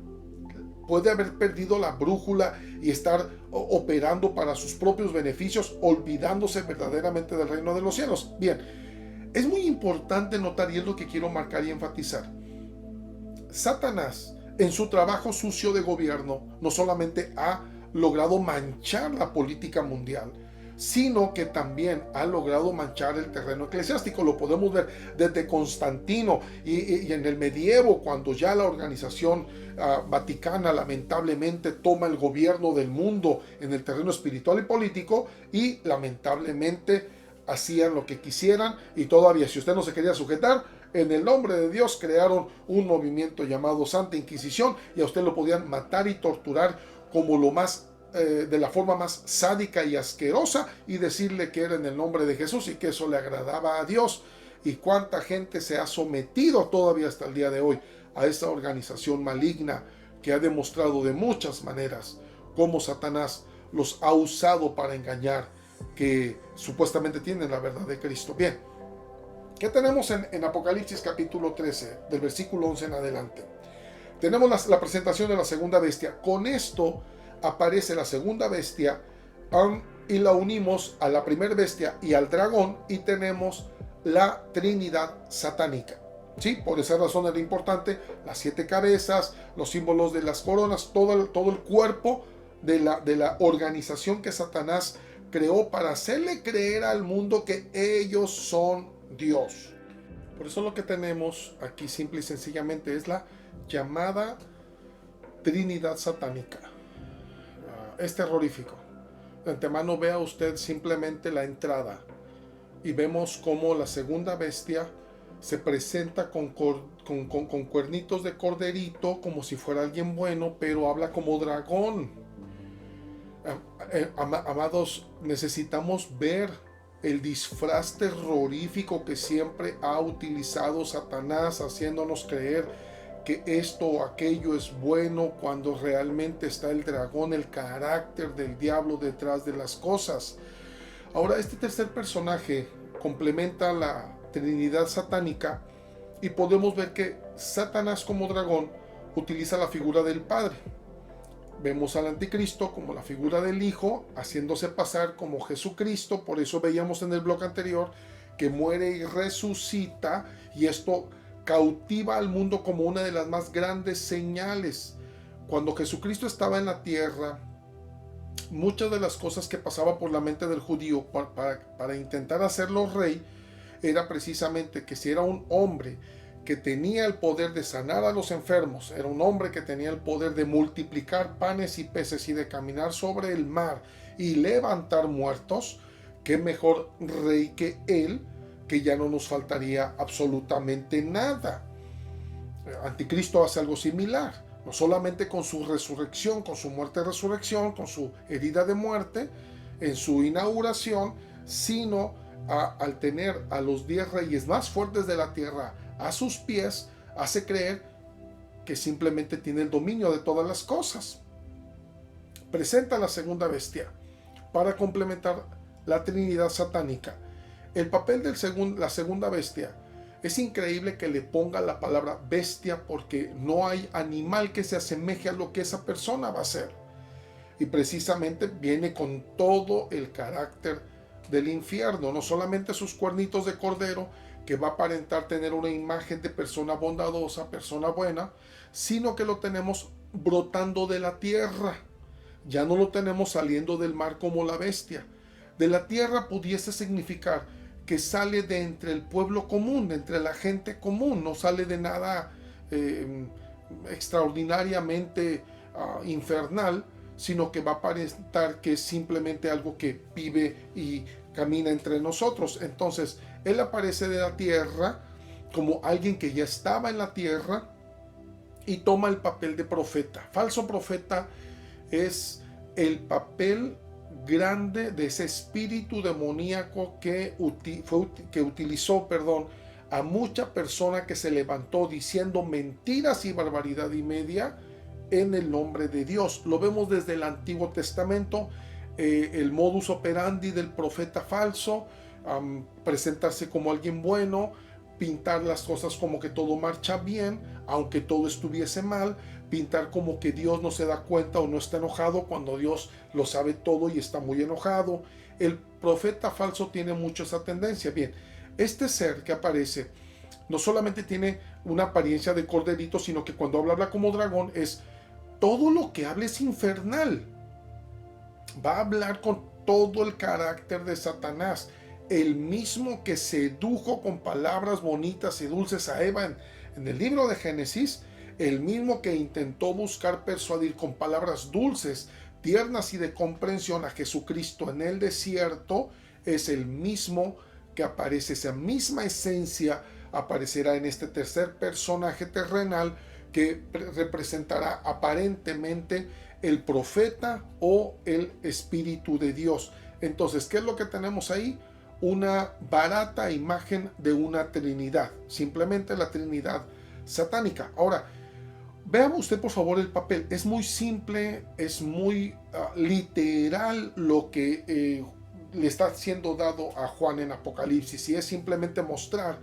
puede haber perdido la brújula y estar operando para sus propios beneficios, olvidándose verdaderamente del reino de los cielos. Bien, es muy importante notar, y es lo que quiero marcar y enfatizar: Satanás, en su trabajo sucio de gobierno, no solamente ha logrado manchar la política mundial, sino que también ha logrado manchar el terreno eclesiástico. Lo podemos ver desde Constantino y en el medievo, cuando ya la organización vaticana lamentablemente toma el gobierno del mundo en el terreno espiritual y político, y lamentablemente hacían lo que quisieran, y todavía, si usted no se quería sujetar, en el nombre de Dios crearon un movimiento llamado Santa Inquisición, y a usted lo podían matar y torturar como lo más de la forma más sádica y asquerosa, y decirle que era en el nombre de Jesús y que eso le agradaba a Dios. Y cuánta gente se ha sometido todavía hasta el día de hoy a esta organización maligna, que ha demostrado de muchas maneras cómo Satanás los ha usado para engañar, que supuestamente tienen la verdad de Cristo. Bien, ¿qué tenemos en Apocalipsis capítulo 13, del versículo 11 en adelante? Tenemos la presentación de la segunda bestia. Con esto aparece la segunda bestia y la unimos a la primera bestia y al dragón, y tenemos la Trinidad satánica. Sí, por esa razón era importante las 7 cabezas, los símbolos de las coronas, todo el cuerpo de la organización que Satanás creó para hacerle creer al mundo que ellos son Dios. Por eso lo que tenemos aquí simple y sencillamente es la llamada Trinidad satánica. Es terrorífico. De antemano, vea usted simplemente la entrada y vemos cómo la segunda bestia se presenta con cuernitos de corderito, como si fuera alguien bueno, pero habla como dragón. Amados, necesitamos ver el disfraz terrorífico que siempre ha utilizado Satanás, haciéndonos creer que esto o aquello es bueno, cuando realmente está el dragón, el carácter del diablo detrás de las cosas. Ahora, este tercer personaje complementa la Trinidad satánica, y podemos ver que Satanás como dragón utiliza la figura del Padre. Vemos al anticristo como la figura del Hijo, haciéndose pasar como Jesucristo. Por eso veíamos en el bloque anterior que muere y resucita, y esto cautiva al mundo como una de las más grandes señales. Cuando Jesucristo estaba en la tierra, muchas de las cosas que pasaban por la mente del judío para intentar hacerlo rey, era precisamente que si era un hombre que tenía el poder de sanar a los enfermos, era un hombre que tenía el poder de multiplicar panes y peces y de caminar sobre el mar y levantar muertos, qué mejor rey que él, que ya no nos faltaría absolutamente nada. Anticristo hace algo similar, no solamente con su resurrección, con su muerte y resurrección, con su herida de muerte en su inauguración, sino al tener a los 10 reyes más fuertes de la tierra a sus pies, hace creer que simplemente tiene el dominio de todas las cosas. Presenta la segunda bestia para complementar la Trinidad satánica. El papel de la segunda bestia, es increíble que le ponga la palabra bestia, porque no hay animal que se asemeje a lo que esa persona va a ser. Y precisamente viene con todo el carácter del infierno, no solamente sus cuernitos de cordero, que va a aparentar tener una imagen de persona bondadosa, persona buena, sino que lo tenemos brotando de la tierra. Ya no lo tenemos saliendo del mar como la bestia. De la tierra pudiese significar que sale de entre el pueblo común, de entre la gente común, no sale de nada extraordinariamente infernal, sino que va a aparentar que es simplemente algo que vive y camina entre nosotros. Entonces, él aparece de la tierra como alguien que ya estaba en la tierra y toma el papel de profeta. Falso profeta es el papel grande de ese espíritu demoníaco que utilizó a mucha persona que se levantó diciendo mentiras y barbaridad y media en el nombre de Dios. Lo vemos desde el Antiguo Testamento, el modus operandi del profeta falso, presentarse como alguien bueno, pintar las cosas como que todo marcha bien, aunque todo estuviese mal, pintar como que Dios no se da cuenta o no está enojado, cuando Dios lo sabe todo y está muy enojado. El profeta falso tiene mucho esa tendencia. Bien, este ser que aparece no solamente tiene una apariencia de corderito, sino que cuando habla como dragón, es todo lo que habla es infernal. Va a hablar con todo el carácter de Satanás, el mismo que sedujo con palabras bonitas y dulces a Eva en el libro de Génesis, el mismo que intentó buscar persuadir con palabras dulces, tiernas y de comprensión a Jesucristo en el desierto, es el mismo que aparece, esa misma esencia aparecerá en este tercer personaje terrenal que representará aparentemente el profeta o el Espíritu de Dios. Entonces, ¿qué es lo que tenemos ahí? Una barata imagen de una Trinidad, simplemente la Trinidad satánica. Ahora, vea usted por favor el papel, es muy simple, es muy literal lo que le está siendo dado a Juan en Apocalipsis, y es simplemente mostrar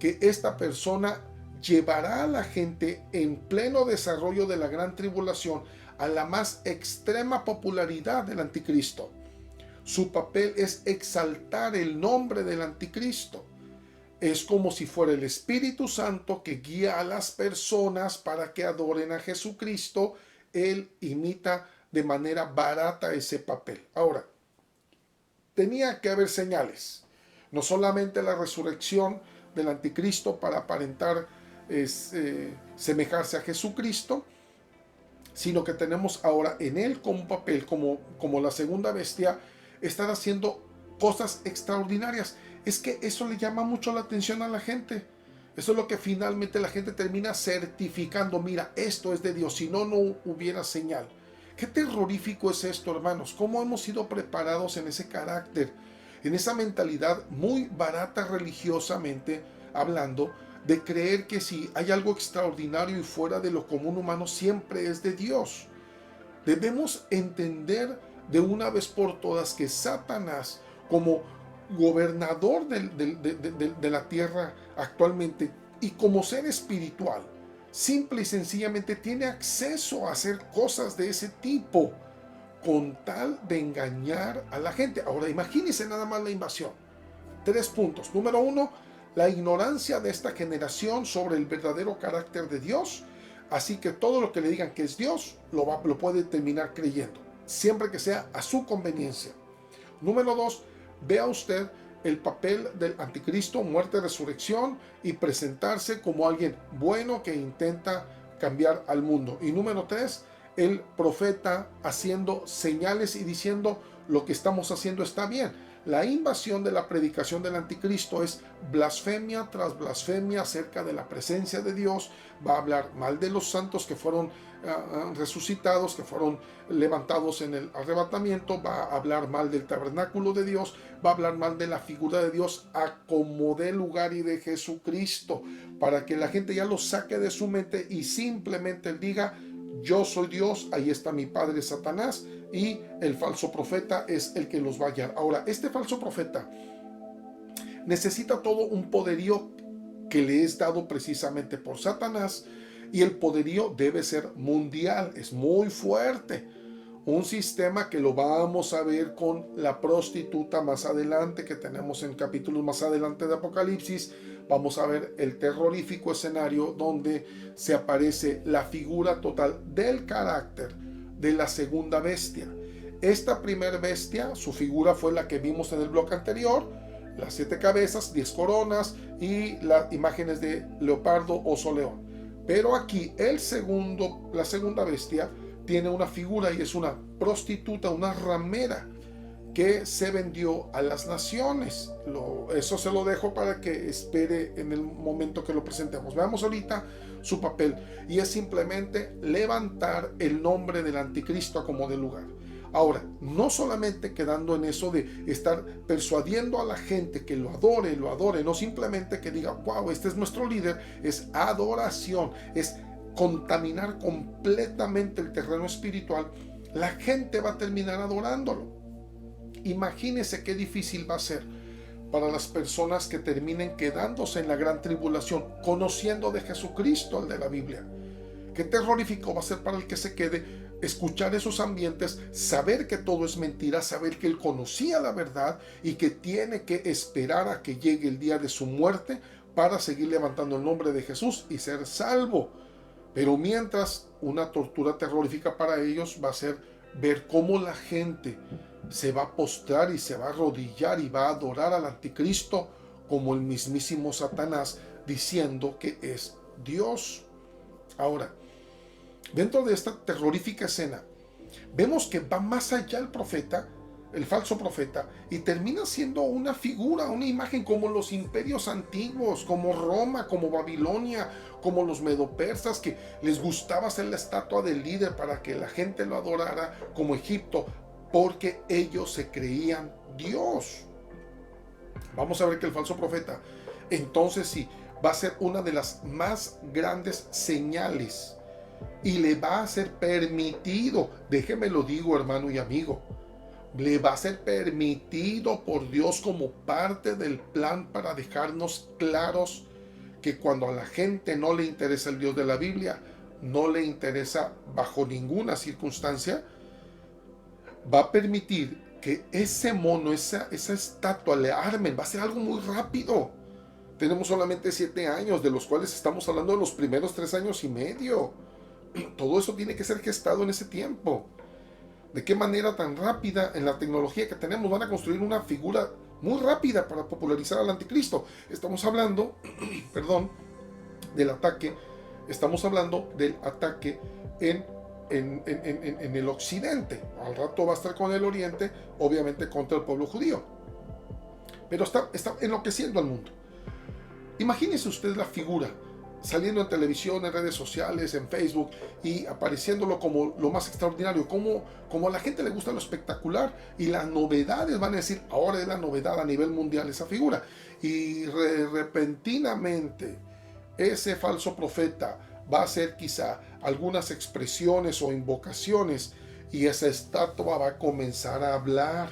que esta persona llevará a la gente en pleno desarrollo de la gran tribulación a la más extrema popularidad del anticristo. Su papel es exaltar el nombre del anticristo. Es como si fuera el Espíritu Santo que guía a las personas para que adoren a Jesucristo. Él imita de manera barata ese papel. Ahora, tenía que haber señales. No solamente la resurrección del anticristo para aparentar semejarse a Jesucristo, sino que tenemos ahora en él como papel, como la segunda bestia, estar haciendo cosas extraordinarias. Es que eso le llama mucho la atención a la gente. Eso es lo que finalmente la gente termina certificando. Mira, esto es de Dios, si no, no hubiera señal. Qué terrorífico es esto, hermanos. Cómo hemos sido preparados en ese carácter, en esa mentalidad muy barata religiosamente hablando, de creer que si hay algo extraordinario y fuera de lo común humano, siempre es de Dios. Debemos entender de una vez por todas que Satanás, como gobernador de la tierra actualmente y como ser espiritual, simple y sencillamente tiene acceso a hacer cosas de ese tipo con tal de engañar a la gente. Ahora imagínense nada más la invasión. 3 puntos. Número 1, la ignorancia de esta generación sobre el verdadero carácter de Dios, así que todo lo que le digan que es Dios lo puede terminar creyendo, siempre que sea a su conveniencia. Número 2, vea usted el papel del anticristo, muerte, resurrección, y presentarse como alguien bueno que intenta cambiar al mundo. Y número 3, el profeta haciendo señales y diciendo lo que estamos haciendo está bien. La invasión de la predicación del anticristo es blasfemia tras blasfemia acerca de la presencia de Dios. Va a hablar mal de los santos que fueron resucitados, que fueron levantados en el arrebatamiento. Va a hablar mal del tabernáculo de Dios. Va a hablar mal de la figura de Dios a como dé lugar y de Jesucristo, para que la gente ya lo saque de su mente y simplemente diga: yo soy Dios, ahí está mi padre Satanás, y el falso profeta es el que los va a guiar. Ahora, este falso profeta necesita todo un poderío que le es dado precisamente por Satanás, y el poderío debe ser mundial, es muy fuerte. Un sistema que lo vamos a ver con la prostituta más adelante, que tenemos en capítulos más adelante de Apocalipsis. Vamos a ver el terrorífico escenario donde se aparece la figura total del carácter de la segunda bestia. Esta primera bestia, su figura fue la que vimos en el bloque anterior: las 7 cabezas, 10 coronas y las imágenes de leopardo, oso, león. Pero aquí la segunda bestia tiene una figura, y es una prostituta, una ramera que se vendió a las naciones. Eso se lo dejo para que espere en el momento que lo presentemos. Veamos ahorita su papel, y es simplemente levantar el nombre del anticristo a como de lugar. Ahora, no solamente quedando en eso de estar persuadiendo a la gente que lo adore, no simplemente que diga: wow, este es nuestro líder. Es adoración, es contaminar completamente el terreno espiritual. La gente va a terminar adorándolo. Imagínense qué difícil va a ser para las personas que terminen quedándose en la gran tribulación, conociendo de Jesucristo, el de la Biblia. Qué terrorífico va a ser para el que se quede escuchar esos ambientes, saber que todo es mentira, saber que él conocía la verdad y que tiene que esperar a que llegue el día de su muerte para seguir levantando el nombre de Jesús y ser salvo. Pero mientras, una tortura terrorífica para ellos va a ser ver cómo la gente se va a postrar y se va a arrodillar y va a adorar al anticristo como el mismísimo Satanás, diciendo que es Dios. Ahora, dentro de esta terrorífica escena, vemos que va más allá el profeta, el falso profeta, y termina siendo una figura, una imagen como los imperios antiguos, como Roma, como Babilonia, como los medopersas, que les gustaba hacer la estatua del líder para que la gente lo adorara, como Egipto, porque ellos se creían Dios. Vamos a ver que el falso profeta, entonces sí, va a ser una de las más grandes señales y le va a ser permitido, déjeme lo digo hermano y amigo, le va a ser permitido por Dios como parte del plan para dejarnos claros que cuando a la gente no le interesa el Dios de la Biblia, no le interesa bajo ninguna circunstancia, va a permitir que ese mono, esa estatua le armen, va a ser algo muy rápido. Tenemos solamente 7 años, de los cuales estamos hablando de los primeros 3 años y medio. Todo eso tiene que ser gestado en ese tiempo. ¿De qué manera tan rápida en la tecnología que tenemos van a construir una figura muy rápida para popularizar al anticristo? Estamos hablando, perdón, del ataque, estamos hablando del ataque en el occidente. Al rato va a estar con el oriente, obviamente contra el pueblo judío. Pero está enloqueciendo al mundo. Imagínese usted la figura saliendo en televisión, en redes sociales, en Facebook y apareciéndolo como lo más extraordinario, como a la gente le gusta lo espectacular y las novedades, van a decir, ahora es la novedad a nivel mundial esa figura. Y repentinamente ese falso profeta va a hacer quizá algunas expresiones o invocaciones y esa estatua va a comenzar a hablar.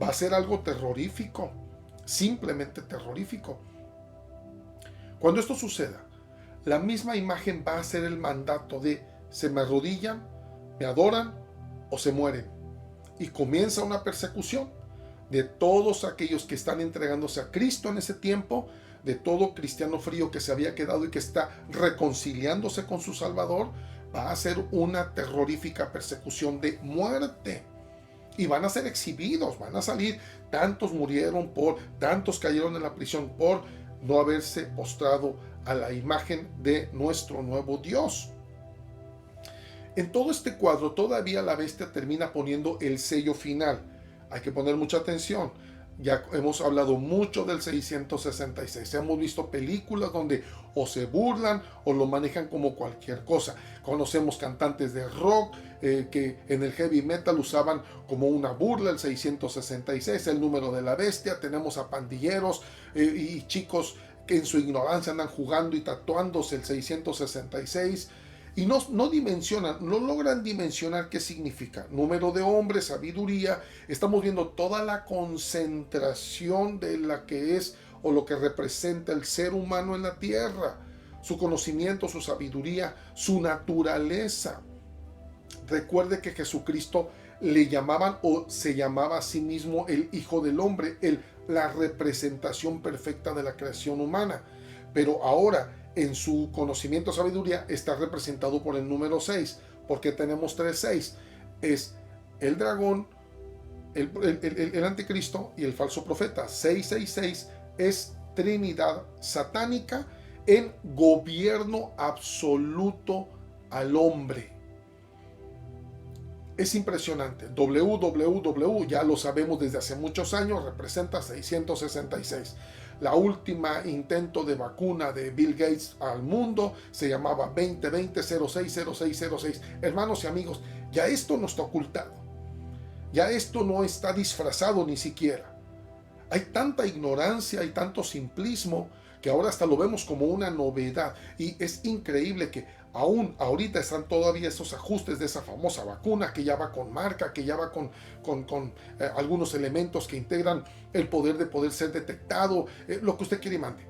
Va a ser algo terrorífico, simplemente terrorífico. Cuando esto suceda, la misma imagen va a ser el mandato de se me arrodillan, me adoran o se mueren. Y comienza una persecución de todos aquellos que están entregándose a Cristo en ese tiempo, de todo cristiano frío que se había quedado y que está reconciliándose con su Salvador. Va a ser una terrorífica persecución de muerte. Y van a ser exhibidos, van a salir, tantos murieron tantos cayeron en la prisión por no haberse postrado a la imagen de nuestro nuevo Dios. En todo este cuadro todavía la bestia termina poniendo el sello final. Hay que poner mucha atención. Ya hemos hablado mucho del 666. Hemos visto películas donde o se burlan o lo manejan como cualquier cosa. Conocemos cantantes de rock que en el heavy metal usaban como una burla el 666, el número de la bestia. Tenemos a pandilleros y chicos que en su ignorancia andan jugando y tatuándose el 666. Y no dimensionan, no logran dimensionar qué significa. Número de hombres, sabiduría. Estamos viendo toda la concentración de la que es o lo que representa el ser humano en la tierra. Su conocimiento, su sabiduría, su naturaleza. Recuerde que Jesucristo le llamaban o se llamaba a sí mismo el Hijo del Hombre, la representación perfecta de la creación humana. Pero ahora, en su conocimiento, sabiduría, está representado por el número 6. Porque tenemos 3-6. Es el dragón, el anticristo y el falso profeta. 666 es Trinidad satánica en gobierno absoluto al hombre. Es impresionante. WWW, ya lo sabemos desde hace muchos años, representa 666. La última intento de vacuna de Bill Gates al mundo se llamaba 2020-060606. Hermanos y amigos, ya esto no está ocultado. Ya esto no está disfrazado ni siquiera. Hay tanta ignorancia, hay tanto simplismo, que ahora hasta lo vemos como una novedad. Y es increíble que aún ahorita están todavía esos ajustes de esa famosa vacuna que ya va con marca, que ya va con algunos elementos que integran el poder de poder ser detectado, lo que usted quiere y mande.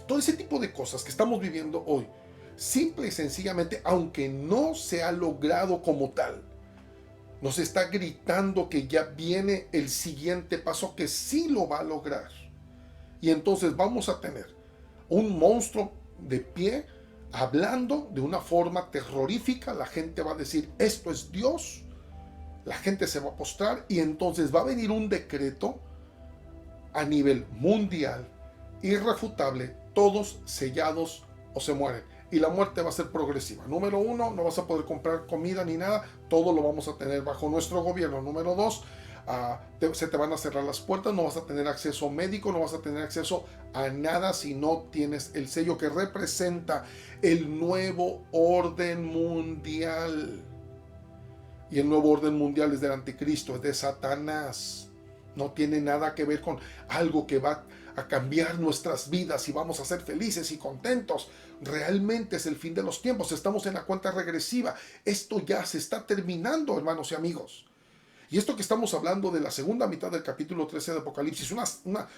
Todo ese tipo de cosas que estamos viviendo hoy, simple y sencillamente, aunque no se ha logrado como tal, nos está gritando que ya viene el siguiente paso que sí lo va a lograr. Y entonces vamos a tener un monstruo de pie hablando de una forma terrorífica. La gente va a decir, esto es Dios. la gente se va a postrar y entonces va a venir un decreto a nivel mundial, irrefutable, todos sellados o se mueren. Y la muerte va a ser progresiva. Número 1, no vas a poder comprar comida ni nada, todo lo vamos a tener bajo nuestro gobierno. Número 2, se te van a cerrar las puertas, no vas a tener acceso médico, no vas a tener acceso a nada si no tienes el sello que representa el nuevo orden mundial. Y el nuevo orden mundial es del anticristo, es de Satanás. No tiene nada que ver con algo que va a cambiar nuestras vidas y vamos a ser felices y contentos. Realmente es el fin de los tiempos. Estamos en la cuenta regresiva. Esto ya se está terminando, hermanos y amigos. Y esto que estamos hablando de la segunda mitad del capítulo 13 de Apocalipsis,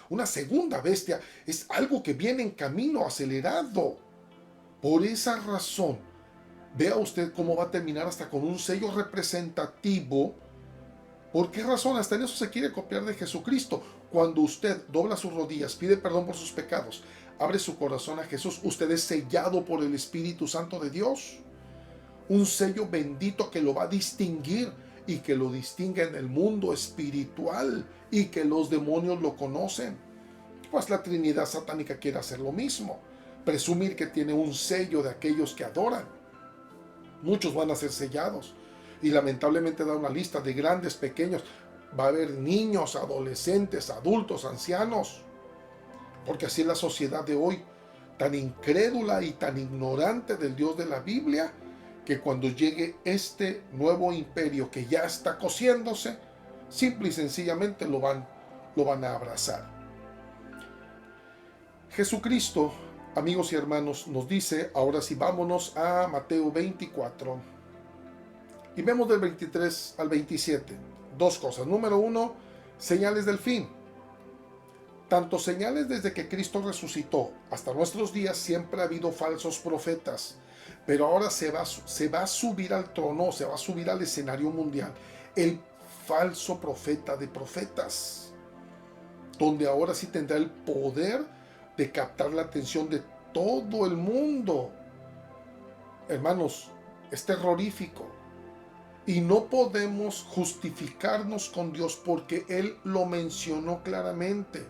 una segunda bestia, es algo que viene en camino acelerado. Por esa razón, vea usted cómo va a terminar hasta con un sello representativo. ¿Por qué razón? Hasta en eso se quiere copiar de Jesucristo. Cuando usted dobla sus rodillas, pide perdón por sus pecados, abre su corazón a Jesús, usted es sellado por el Espíritu Santo de Dios. Un sello bendito que lo va a distinguir y que lo distingue en el mundo espiritual y que los demonios lo conocen. Pues la Trinidad satánica quiere hacer lo mismo, presumir que tiene un sello de aquellos que adoran. Muchos van a ser sellados y lamentablemente da una lista de grandes, pequeños. Va a haber niños, adolescentes, adultos, ancianos, porque así es la sociedad de hoy, tan incrédula y tan ignorante del Dios de la Biblia, que cuando llegue este nuevo imperio que ya está cociéndose, simple y sencillamente lo van a abrazar. Jesucristo, amigos y hermanos, nos dice, ahora sí vámonos a Mateo 24, y vemos del 23 al 27, dos cosas. Número 1, señales del fin. Tanto señales desde que Cristo resucitó hasta nuestros días, siempre ha habido falsos profetas, pero ahora se va a subir al trono, se va a subir al escenario mundial el falso profeta de profetas, donde ahora sí tendrá el poder de captar la atención de todo el mundo. Hermanos, es terrorífico. Y no podemos justificarnos con Dios porque Él lo mencionó claramente.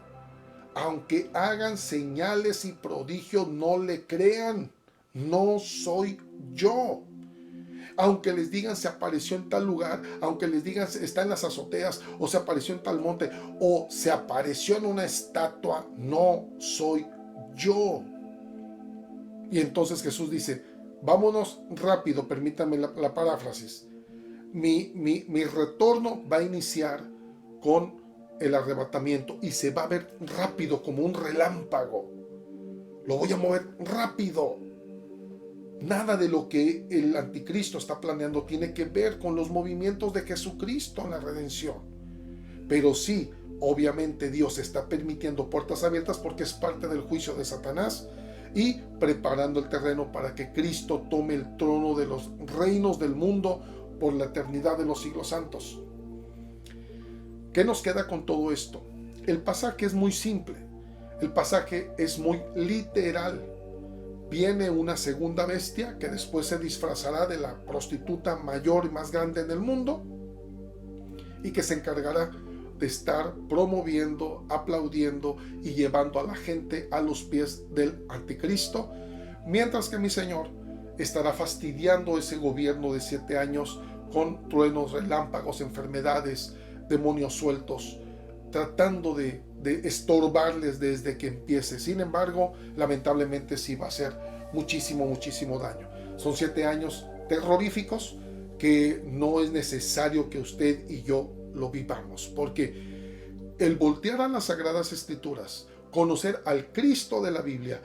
Aunque hagan señales y prodigios, no le crean. No soy yo. Aunque les digan se apareció en tal lugar, aunque les digan está en las azoteas, o se apareció en tal monte, o se apareció en una estatua, no soy yo. Y entonces Jesús dice, vámonos rápido, permítanme la paráfrasis. Mi retorno va a iniciar con el arrebatamiento y se va a ver rápido como un relámpago. Lo voy a mover rápido. Nada de lo que el anticristo está planeando tiene que ver con los movimientos de Jesucristo en la redención. Pero sí, obviamente Dios está permitiendo puertas abiertas porque es parte del juicio de Satanás y preparando el terreno para que Cristo tome el trono de los reinos del mundo por la eternidad de los siglos santos. ¿Qué nos queda con todo esto? El pasaje es muy simple, el pasaje es muy literal. Viene una segunda bestia que después se disfrazará de la prostituta mayor y más grande en el mundo y que se encargará de estar promoviendo, aplaudiendo y llevando a la gente a los pies del anticristo, mientras que mi Señor estará fastidiando ese gobierno de 7 años con truenos, relámpagos, enfermedades, demonios sueltos, tratando de estorbarles desde que empiece. Sin embargo, lamentablemente sí va a hacer muchísimo daño. Son 7 años terroríficos que no es necesario que usted y yo lo vivamos, porque el voltear a las Sagradas Escrituras, conocer al Cristo de la Biblia,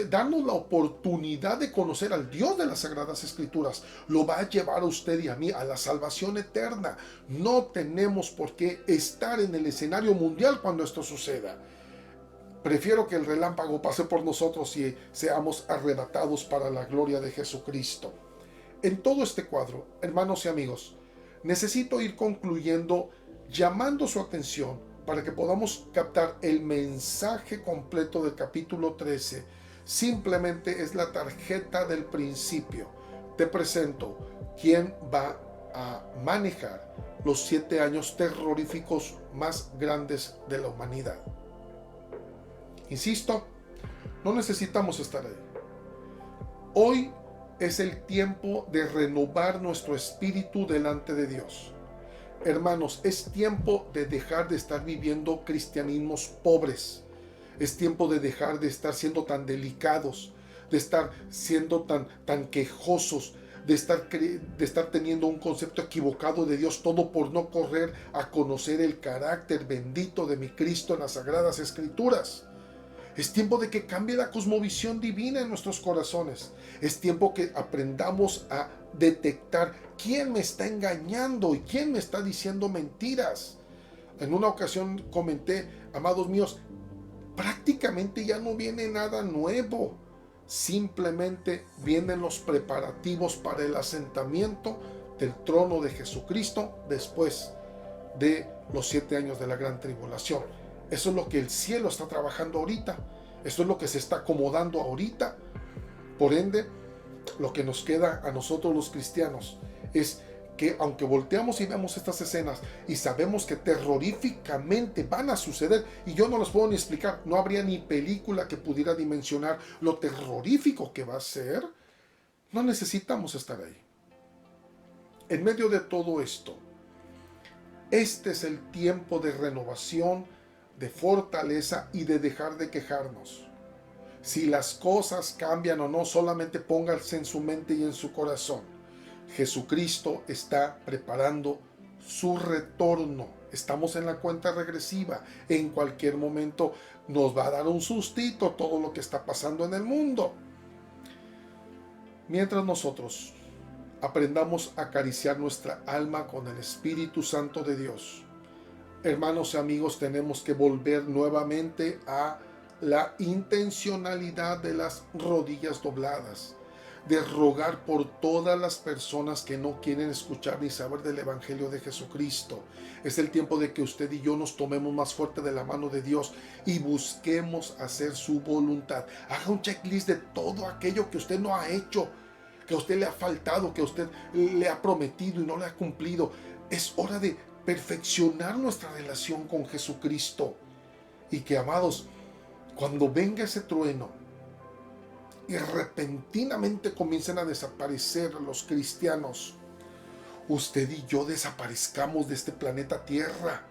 darnos la oportunidad de conocer al Dios de las Sagradas Escrituras, lo va a llevar a usted y a mí a la salvación eterna. No tenemos por qué estar en el escenario mundial cuando esto suceda. Prefiero que el relámpago pase por nosotros y seamos arrebatados para la gloria de Jesucristo. En todo este cuadro, hermanos y amigos, necesito ir concluyendo llamando su atención para que podamos captar el mensaje completo del capítulo 13. Simplemente es la tarjeta del principio. Te presento quién va a manejar los 7 años terroríficos más grandes de la humanidad. Insisto, no necesitamos estar ahí. Hoy es el tiempo de renovar nuestro espíritu delante de Dios. Hermanos, es tiempo de dejar de estar viviendo cristianismos pobres. Es tiempo de dejar de estar siendo tan delicados, de estar siendo tan quejosos, de estar teniendo un concepto equivocado de Dios, todo por no correr a conocer el carácter bendito de mi Cristo en las Sagradas Escrituras. Es tiempo de que cambie la cosmovisión divina en nuestros corazones. Es tiempo que aprendamos a detectar quién me está engañando y quién me está diciendo mentiras. En una ocasión comenté, amados míos, prácticamente ya no viene nada nuevo. Simplemente vienen los preparativos para el asentamiento del trono de Jesucristo después de los 7 años de la gran tribulación. Eso es lo que el cielo está trabajando ahorita. Eso es lo que se está acomodando ahorita. Por ende, lo que nos queda a nosotros los cristianos es que aunque volteamos y vemos estas escenas y sabemos que terroríficamente van a suceder, y yo no las puedo ni explicar, no habría ni película que pudiera dimensionar lo terrorífico que va a ser, no necesitamos estar ahí. En medio de todo esto, este es el tiempo de renovación, de fortaleza y de dejar de quejarnos. Si las cosas cambian o no, solamente pónganse en su mente y en su corazón. Jesucristo está preparando su retorno. Estamos en la cuenta regresiva. En cualquier momento nos va a dar un sustito todo lo que está pasando en el mundo. Mientras nosotros aprendamos a acariciar nuestra alma con el Espíritu Santo de Dios, hermanos y amigos, tenemos que volver nuevamente a la intencionalidad de las rodillas dobladas, de rogar por todas las personas que no quieren escuchar ni saber del Evangelio de Jesucristo. Es el tiempo de que usted y yo nos tomemos más fuerte de la mano de Dios y busquemos hacer su voluntad. Haga un checklist de todo aquello que usted no ha hecho, que a usted le ha faltado, que a usted le ha prometido y no le ha cumplido. Es hora de perfeccionar nuestra relación con Jesucristo. Y que, amados, cuando venga ese trueno y repentinamente comiencen a desaparecer los cristianos, usted y yo desaparezcamos de este planeta Tierra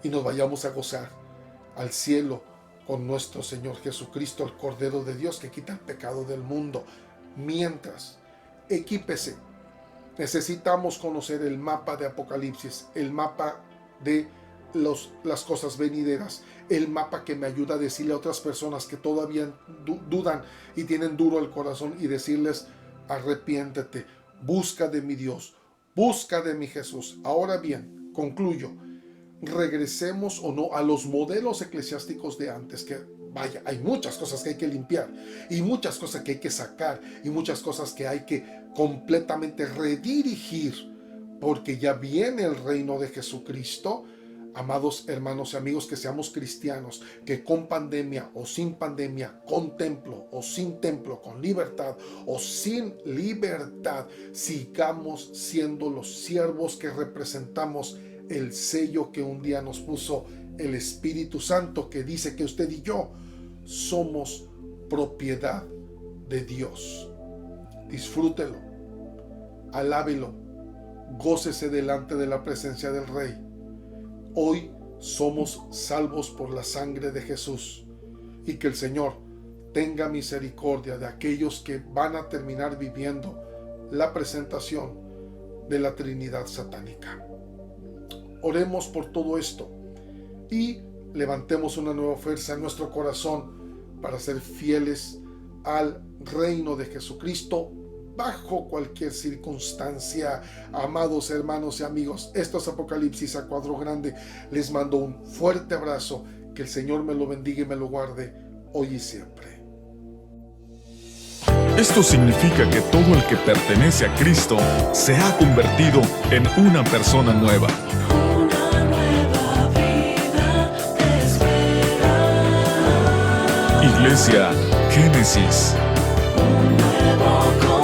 y nos vayamos a gozar al cielo con nuestro Señor Jesucristo, el Cordero de Dios que quita el pecado del mundo. Mientras, equípese. Necesitamos conocer el mapa de Apocalipsis, el mapa de las cosas venideras, el mapa que me ayuda a decirle a otras personas que todavía dudan y tienen duro el corazón y decirles: arrepiéntete, busca de mi Dios, busca de mi Jesús. Ahora bien, concluyo, regresemos o no a los modelos eclesiásticos de antes, que vaya, hay muchas cosas que hay que limpiar y muchas cosas que hay que sacar y muchas cosas que hay que completamente redirigir, porque ya viene el reino de Jesucristo. Amados hermanos y amigos, que seamos cristianos, que con pandemia o sin pandemia, con templo o sin templo, con libertad o sin libertad, sigamos siendo los siervos que representamos el sello que un día nos puso el Espíritu Santo, que dice que usted y yo somos propiedad de Dios. Disfrútelo, alábelo, gócese delante de la presencia del Rey. Hoy somos salvos por la sangre de Jesús, y que el Señor tenga misericordia de aquellos que van a terminar viviendo la presentación de la Trinidad satánica. Oremos por todo esto y levantemos una nueva fuerza en nuestro corazón para ser fieles al reino de Jesucristo bajo cualquier circunstancia. Amados hermanos y amigos, esto es Apocalipsis a cuadro grande. Les mando un fuerte abrazo. Que el Señor me lo bendiga y me lo guarde hoy y siempre. Esto significa que todo el que pertenece a Cristo se ha convertido en una persona nueva. Una nueva vida te espera. Iglesia Génesis. Un nuevo comienzo.